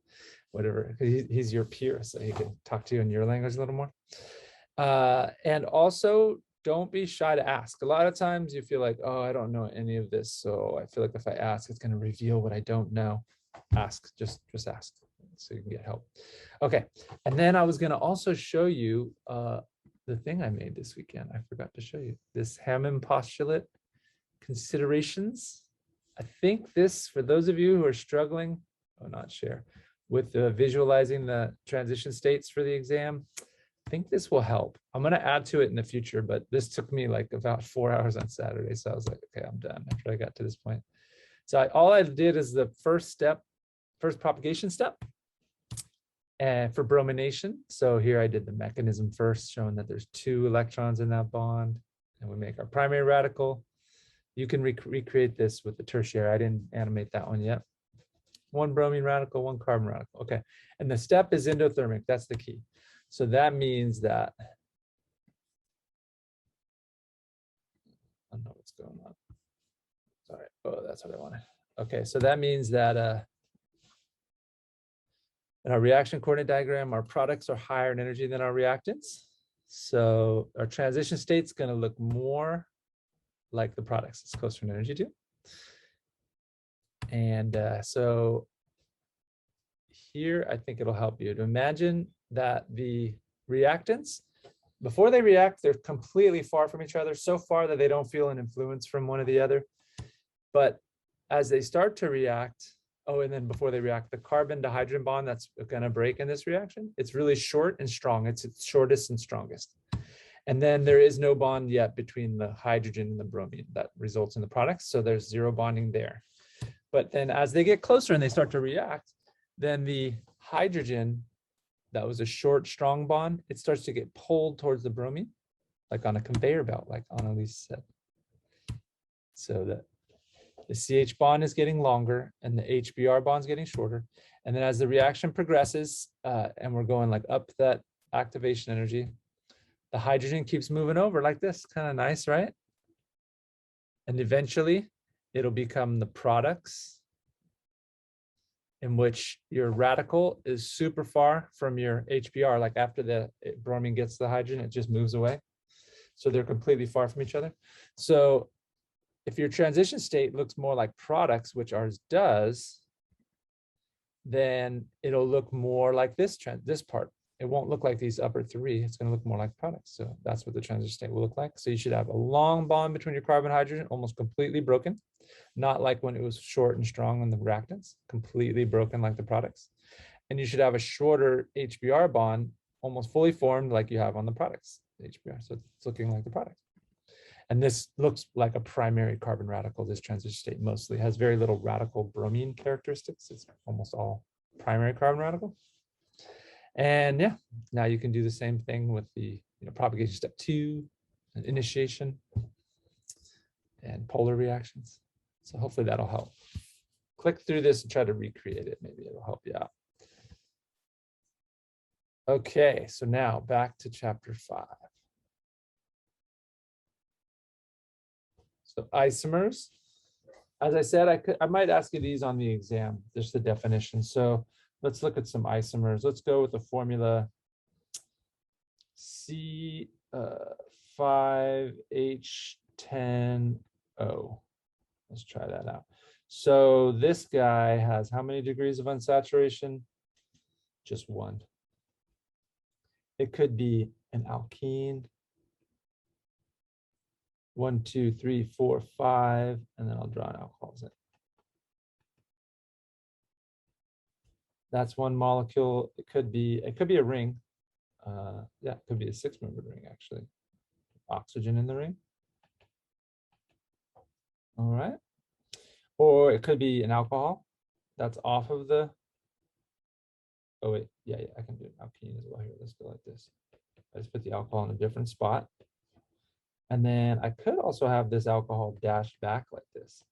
Whatever, he's your peer, so he can talk to you in your language a little more. And also, don't be shy to ask. A lot of times you feel like, oh, I don't know any of this. So I feel like if I ask, it's going to reveal what I don't know. Ask, just ask so you can get help. Okay. And then I was going to also show you the thing I made this weekend. I forgot to show you this Hammond postulate considerations. I think this, for those of you who are struggling, with visualizing the transition states for the exam, I think this will help. I'm going to add to it in the future, but this took me like about 4 hours on Saturday. So I was like, okay, I'm done after I got to this point. So all I did is the first propagation step and for bromination. So here I did the mechanism first, showing that there's 2 electrons in that bond, and we make our primary radical. You can recreate this with the tertiary. I didn't animate that one yet. 1 bromine radical, 1 carbon radical. Okay, and the step is endothermic. That's the key. So that means that, I don't know what's going on. Sorry. Oh, that's what I wanted. Okay, so that means that in our reaction coordinate diagram, our products are higher in energy than our reactants. So our transition state's going to look more like the products. It's closer in energy too. And so here, I think it'll help you to imagine that the reactants, before they react, they're completely far from each other, so far that they don't feel an influence from one or the other. But as they start to react, oh, and then before they react, the carbon to hydrogen bond that's going to break in this reaction, it's really short and strong. It's its shortest and strongest. And then there is no bond yet between the hydrogen and the bromine that results in the products. So there's zero bonding there. But then as they get closer and they start to react, then the hydrogen, that was a short, strong bond, it starts to get pulled towards the bromine, like on a conveyor belt, like Annalise said. So that the CH bond is getting longer and the HBr bond is getting shorter. And then as the reaction progresses and we're going like up that activation energy, the hydrogen keeps moving over like this, kind of nice, right? And eventually it'll become the products in which your radical is super far from your HBr. Like after the bromine gets the hydrogen, it just moves away. So they're completely far from each other. So if your transition state looks more like products, which ours does, then it'll look more like this part. It won't look like these upper three. It's going to look more like products. So that's what the transition state will look like. So you should have a long bond between your carbon and hydrogen, almost completely broken. Not like when it was short and strong on the reactants, completely broken like the products. And you should have a shorter HBr bond, almost fully formed like you have on the products, the HBr. So it's looking like the product. And this looks like a primary carbon radical, this transition state mostly. It has very little radical bromine characteristics. It's almost all primary carbon radical. And yeah, now you can do the same thing with the propagation step 2, and initiation, and polar reactions. So hopefully that'll help. Click through this and try to recreate it. Maybe it'll help you out. Okay, so now back to chapter 5. So isomers, as I said, I might ask you these on the exam, just the definition. So let's look at some isomers. Let's go with the formula C5H10O. Let's try that out. So this guy has how many degrees of unsaturation? Just 1. It could be an alkene. 1, 2, 3, 4, 5, and then I'll draw an alcohols in. That's one molecule. It could be a ring. Yeah, it could be a 6-membered ring actually. Oxygen in the ring. All right. Or it could be an alcohol that's off of the. Oh wait, yeah, I can do an alkene as well here. Let's go like this. I just put the alcohol in a different spot. And then I could also have this alcohol dashed back like this.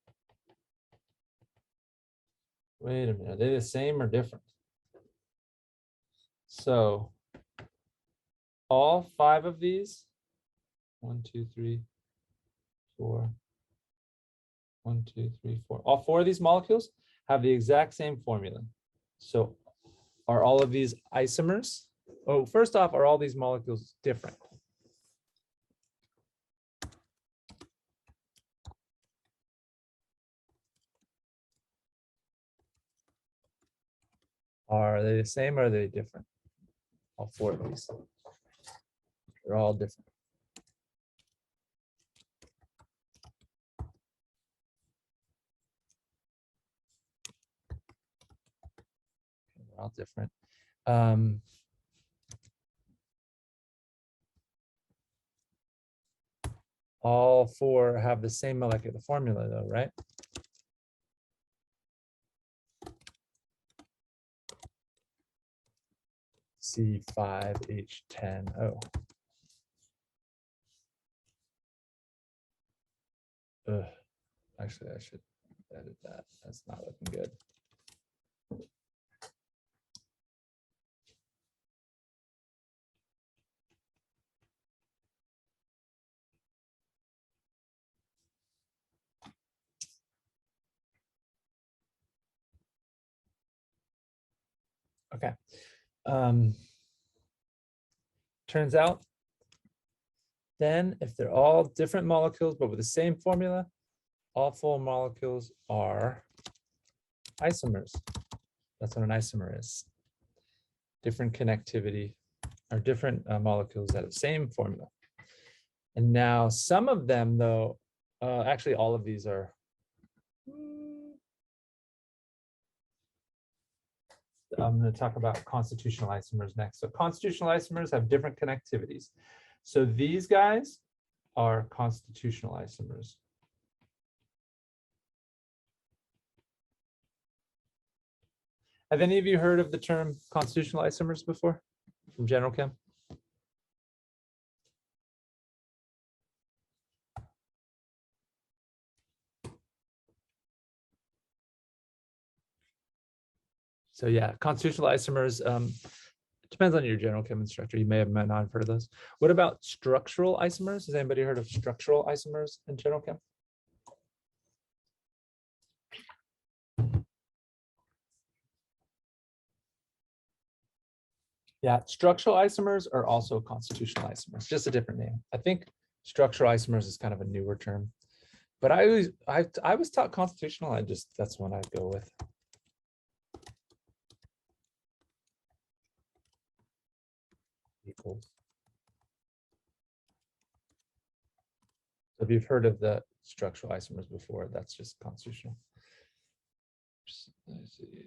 Wait a minute, are they the same or different? So all 5 of these, 1, 2, 3, 4, 1, 2, 3, 4. All 4 of these molecules have the exact same formula. So are all of these isomers? Oh, first off, are all these molecules different? Are they the same or are they different? All 4 of these. They're all different. They're all different. All 4 have the same molecular formula though, right? C5H10O. Ugh. Actually, I should edit that. That's not looking good. Okay. Turns out then if they're all different molecules but with the same formula, all 4 molecules are isomers. That's what an isomer is. different connectivity, or different molecules that have the same formula. And now some of them, though, actually all of these are, I'm going to talk about constitutional isomers next. So constitutional isomers have different connectivities. So these guys are constitutional isomers. Have any of you heard of the term constitutional isomers before from General Chem? So yeah, constitutional isomers, it depends on your general chem instructor. You may have not have heard of those. What about structural isomers? Has anybody heard of structural isomers in general chem? Yeah, structural isomers are also constitutional isomers, just a different name. I think structural isomers is kind of a newer term, but I was taught constitutional. That's one I'd go with. Equals. So if you've heard of the structural isomers before, that's just constitutional. Let's see.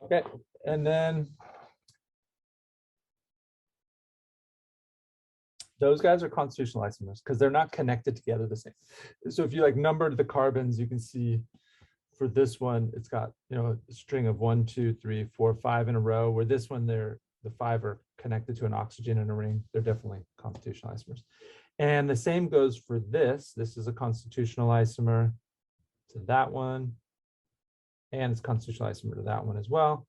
Okay, and then those guys are constitutional isomers because they're not connected together the same. So if you like numbered the carbons, you can see for this one, it's got, you know, a string of 1, 2, 3, 4, 5 in a row, where this one, the 5 are connected to an oxygen in a ring. They're definitely constitutional isomers. And the same goes for this. This is a constitutional isomer to that one. And it's constitutional isomer to that one as well.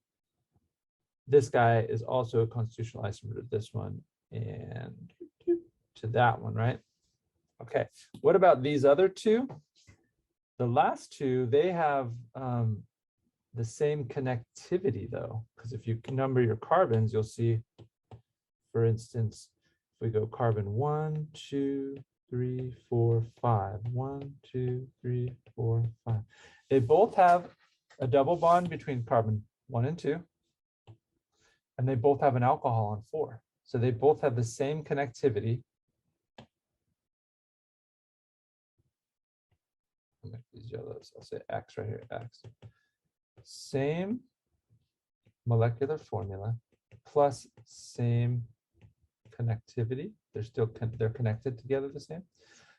This guy is also a constitutional isomer to this one and to that one, right? Okay, what about these other two? The last two, they have the same connectivity though, because if you number your carbons, you'll see, for instance, if we go carbon 1, 2, 3, 4, 5, 1, 2, 3, 4, 5. They both have a double bond between carbon 1 and 2, and they both have an alcohol on 4. So they both have the same connectivity. I'll make these yellows. I'll say X right here, X. Same molecular formula plus same connectivity. They're connected together the same.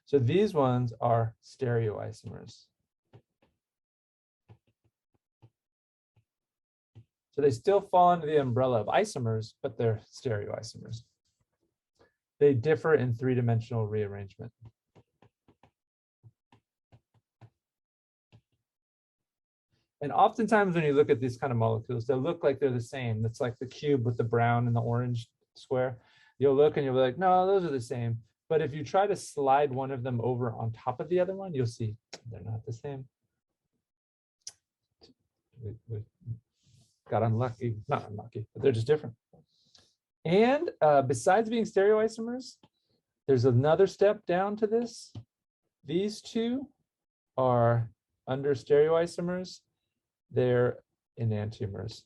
So these ones are stereoisomers. So they still fall under the umbrella of isomers, but they're stereoisomers. They differ in three-dimensional rearrangement. And oftentimes when you look at these kind of molecules, they'll look like they're the same. That's like the cube with the brown and the orange square. You'll look and you'll be like, no, those are the same. But if you try to slide one of them over on top of the other one, you'll see they're not the same. We got unlucky, not unlucky, but they're just different. And besides being stereoisomers, there's another step down to this. These two are under stereoisomers. They're enantiomers.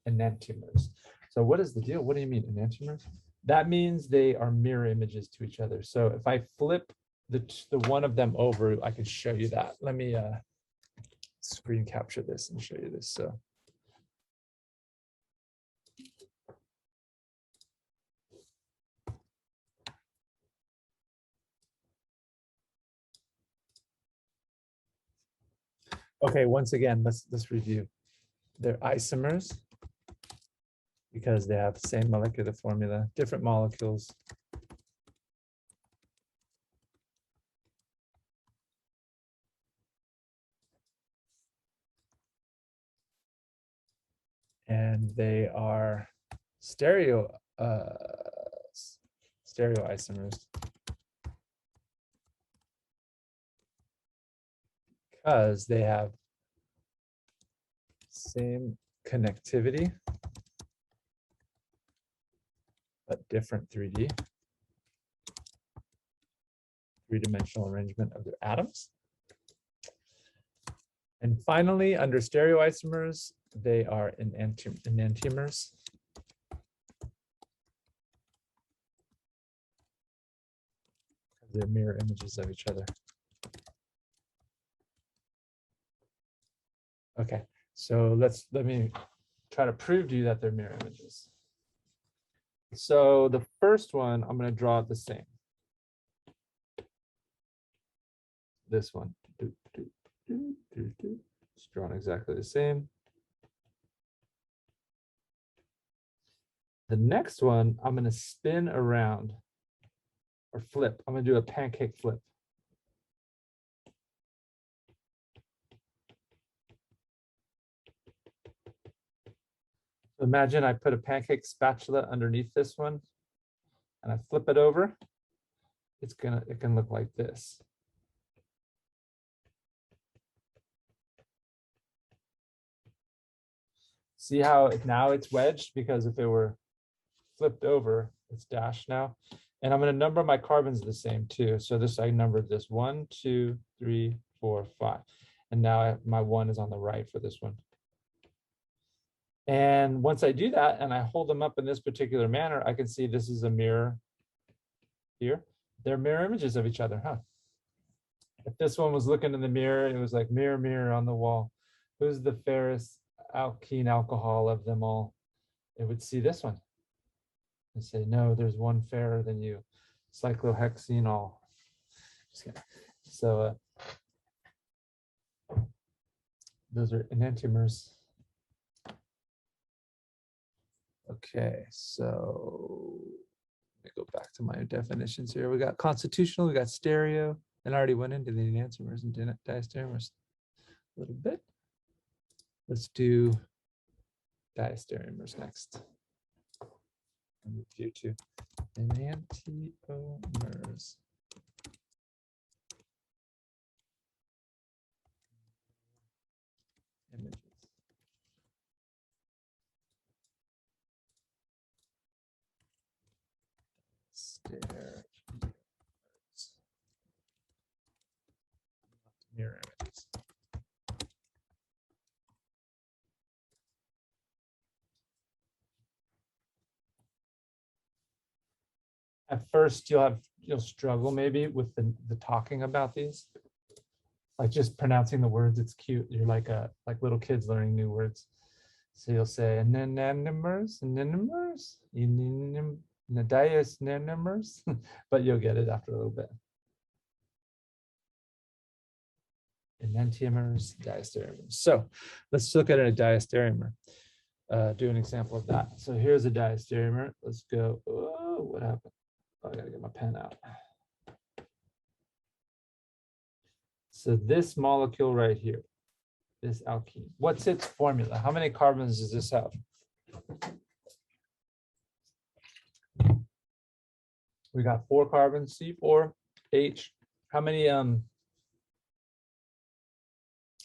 Enantiomers. So what is the deal? What do you mean enantiomers? That means they are mirror images to each other. So if I flip the one of them over, I can show you that. Let me screen capture this and show you this. So okay, once again, let's review. They're isomers because they have the same molecular formula, different molecules. And they are stereoisomers because they have same connectivity, but different 3D. three-dimensional arrangement of their atoms. And finally, under stereoisomers, they are enantiomers. They're mirror images of each other. Okay, so let me try to prove to you that they're mirror images. So the first one, I'm going to draw it the same. This one, it's drawn exactly the same. The next one, I'm going to spin around or flip. I'm going to do a pancake flip. Imagine I put a pancake spatula underneath this one and I flip it over. It can look like this. See how now it's wedged, because if it were flipped over, it's dashed now. And I'm going to number my carbons the same too. So this, I numbered this 1, 2, 3, 4, 5. And now my 1 is on the right for this one. And once I do that and I hold them up in this particular manner, I can see this is a mirror here. They're mirror images of each other, huh? If this one was looking in the mirror and it was like, mirror, mirror on the wall, who's the fairest alkene alcohol of them all? It would see this one and say, no, there's one fairer than you, cyclohexenol. Just kidding. So those are enantiomers. Okay, so let me go back to my definitions here. We got constitutional, we got stereo, and I already went into the enantiomers and diastereomers a little bit. Let's do diastereomers next. And review two. Enantiomers. Images. Mirror images. At first, you'll struggle maybe with the talking about these, like just pronouncing the words. It's cute. You're like little kids learning new words. So you'll say enantiomers, diastereomers, but you'll get it after a little bit. Enantiomers, diastereomers. So let's look at a diastereomer. Do an example of that. So here's a diastereomer. Let's go. Oh, what happened? Oh, I gotta get my pen out. So this molecule right here, this alkene, what's its formula? How many carbons does this have? We got 4 carbons, C4H. How many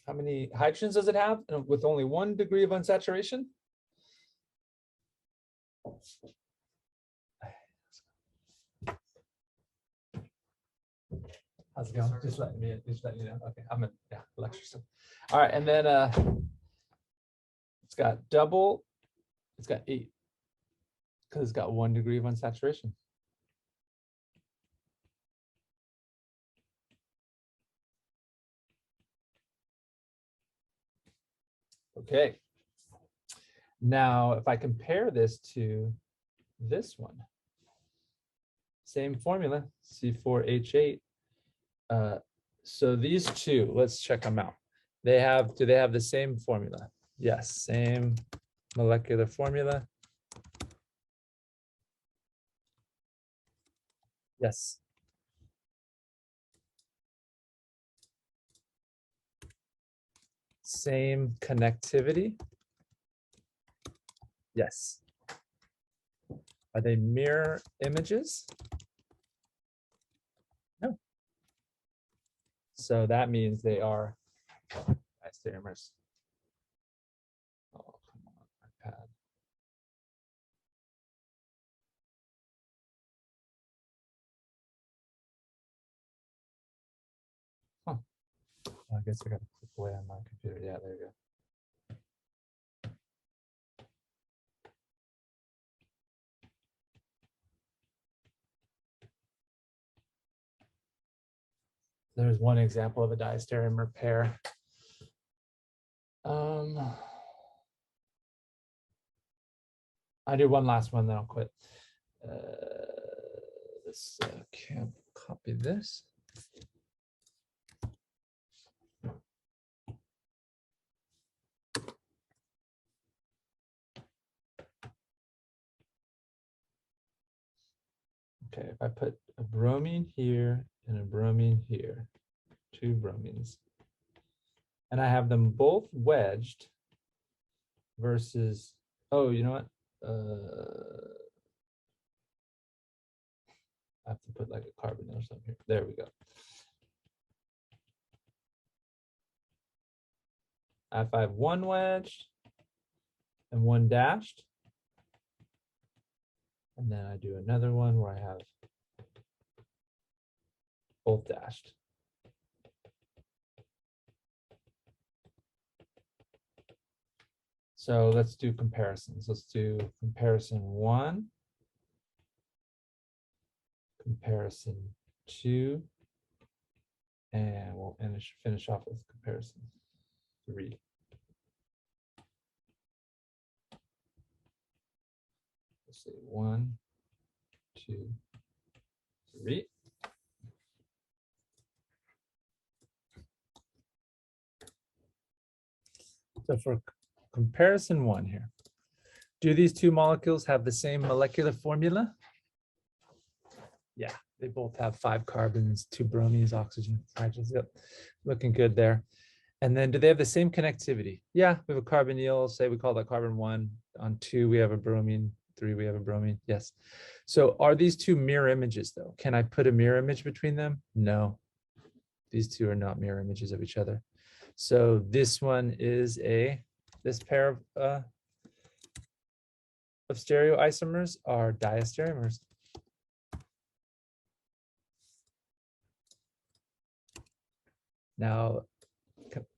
hydrogens does it have with only 1 degree of unsaturation? How's it going? Just letting you know. Okay, I'm a lecture. So. All right, and then it's got 8 because it's got 1 degree of unsaturation. Okay. Now, if I compare this to this one, same formula, C4H8. So these two, let's check them out. Do they have the same formula? Yes, same molecular formula. Yes. Same connectivity. Yes. Are they mirror images? No. So that means they are diastereomers. Oh, come on, my pad. I guess I got to click away on my computer. Yeah, there you go. There's one example of a diastereomer pair. I do one last one, then I'll quit. Can't copy this. Okay, if I put a bromine here and a bromine here, 2 bromines, and I have them both wedged versus, oh, you know what? I have to put like a carbon or something here. There we go. If I have 1 wedged and 1 dashed, and then I do another one where I have both dashed. So let's do comparisons. Let's do comparison 1, comparison 2, and we'll finish off with comparison 3. Let's see, 1, 2, 3. So for comparison 1 here, do these 2 molecules have the same molecular formula? Yeah, they both have 5 carbons, 2 bromines, oxygen, hydrogens. Yep, looking good there. And then do they have the same connectivity? Yeah, we have a carbonyl, say we call that carbon 1. On 2, we have a bromine. 3, we have a bromine. Yes. So are these 2 mirror images though? Can I put a mirror image between them? No. These 2 are not mirror images of each other. So this one is this pair of stereoisomers are diastereomers. Now,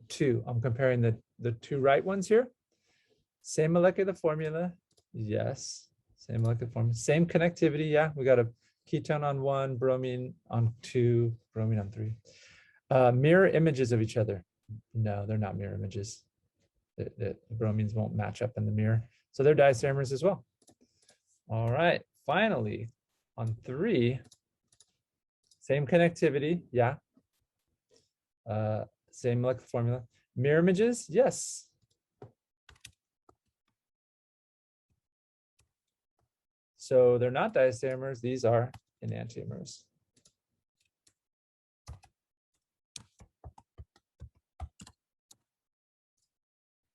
2, I'm comparing the 2 right ones here. Same molecular formula. Yes, same molecular formula. Same connectivity. Yeah, we got a ketone on 1, bromine on 2, bromine on 3. Mirror images of each other. No, they're not mirror images. The bromines won't match up in the mirror. So they're diastereomers as well. All right, finally, on 3, same connectivity. Yeah. Same molecular formula. Mirror images, yes. So they're not diastereomers, these are enantiomers.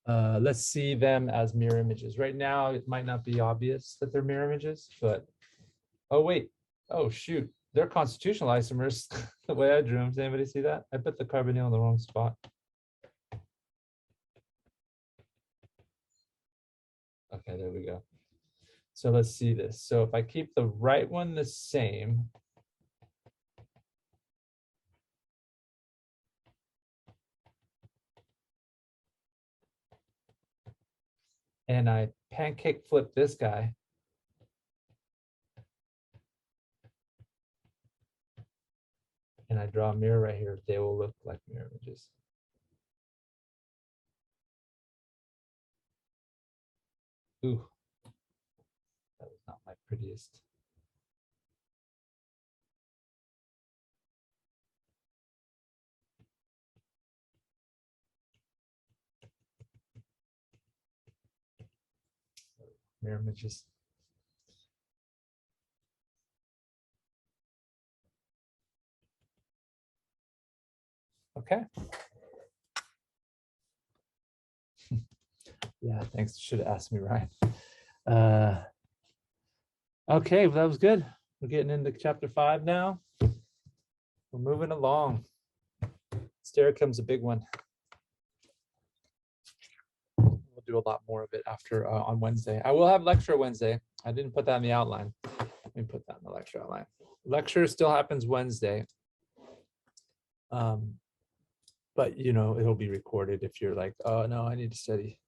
Let's see them as mirror images. Right now, it might not be obvious that they're mirror images, but, oh wait, oh shoot, they're constitutional isomers the way I drew them. Does anybody see that? I put the carbonyl in the wrong spot. Okay, there we go. So let's see this. So if I keep the right one the same, and I pancake flip this guy, and I draw a mirror right here, they will look like mirror images. Ooh, that was not my prettiest. Mirror images. Okay. Yeah, thanks. Should have asked me, Ryan. Okay, well, that was good. We're getting into chapter 5 now. We're moving along. Stereochem's a big one. We'll do a lot more of it after on Wednesday. I will have lecture Wednesday. I didn't put that in the outline. Let me put that in the lecture outline. Lecture still happens Wednesday. But you know, it'll be recorded if you're like, oh no, I need to study.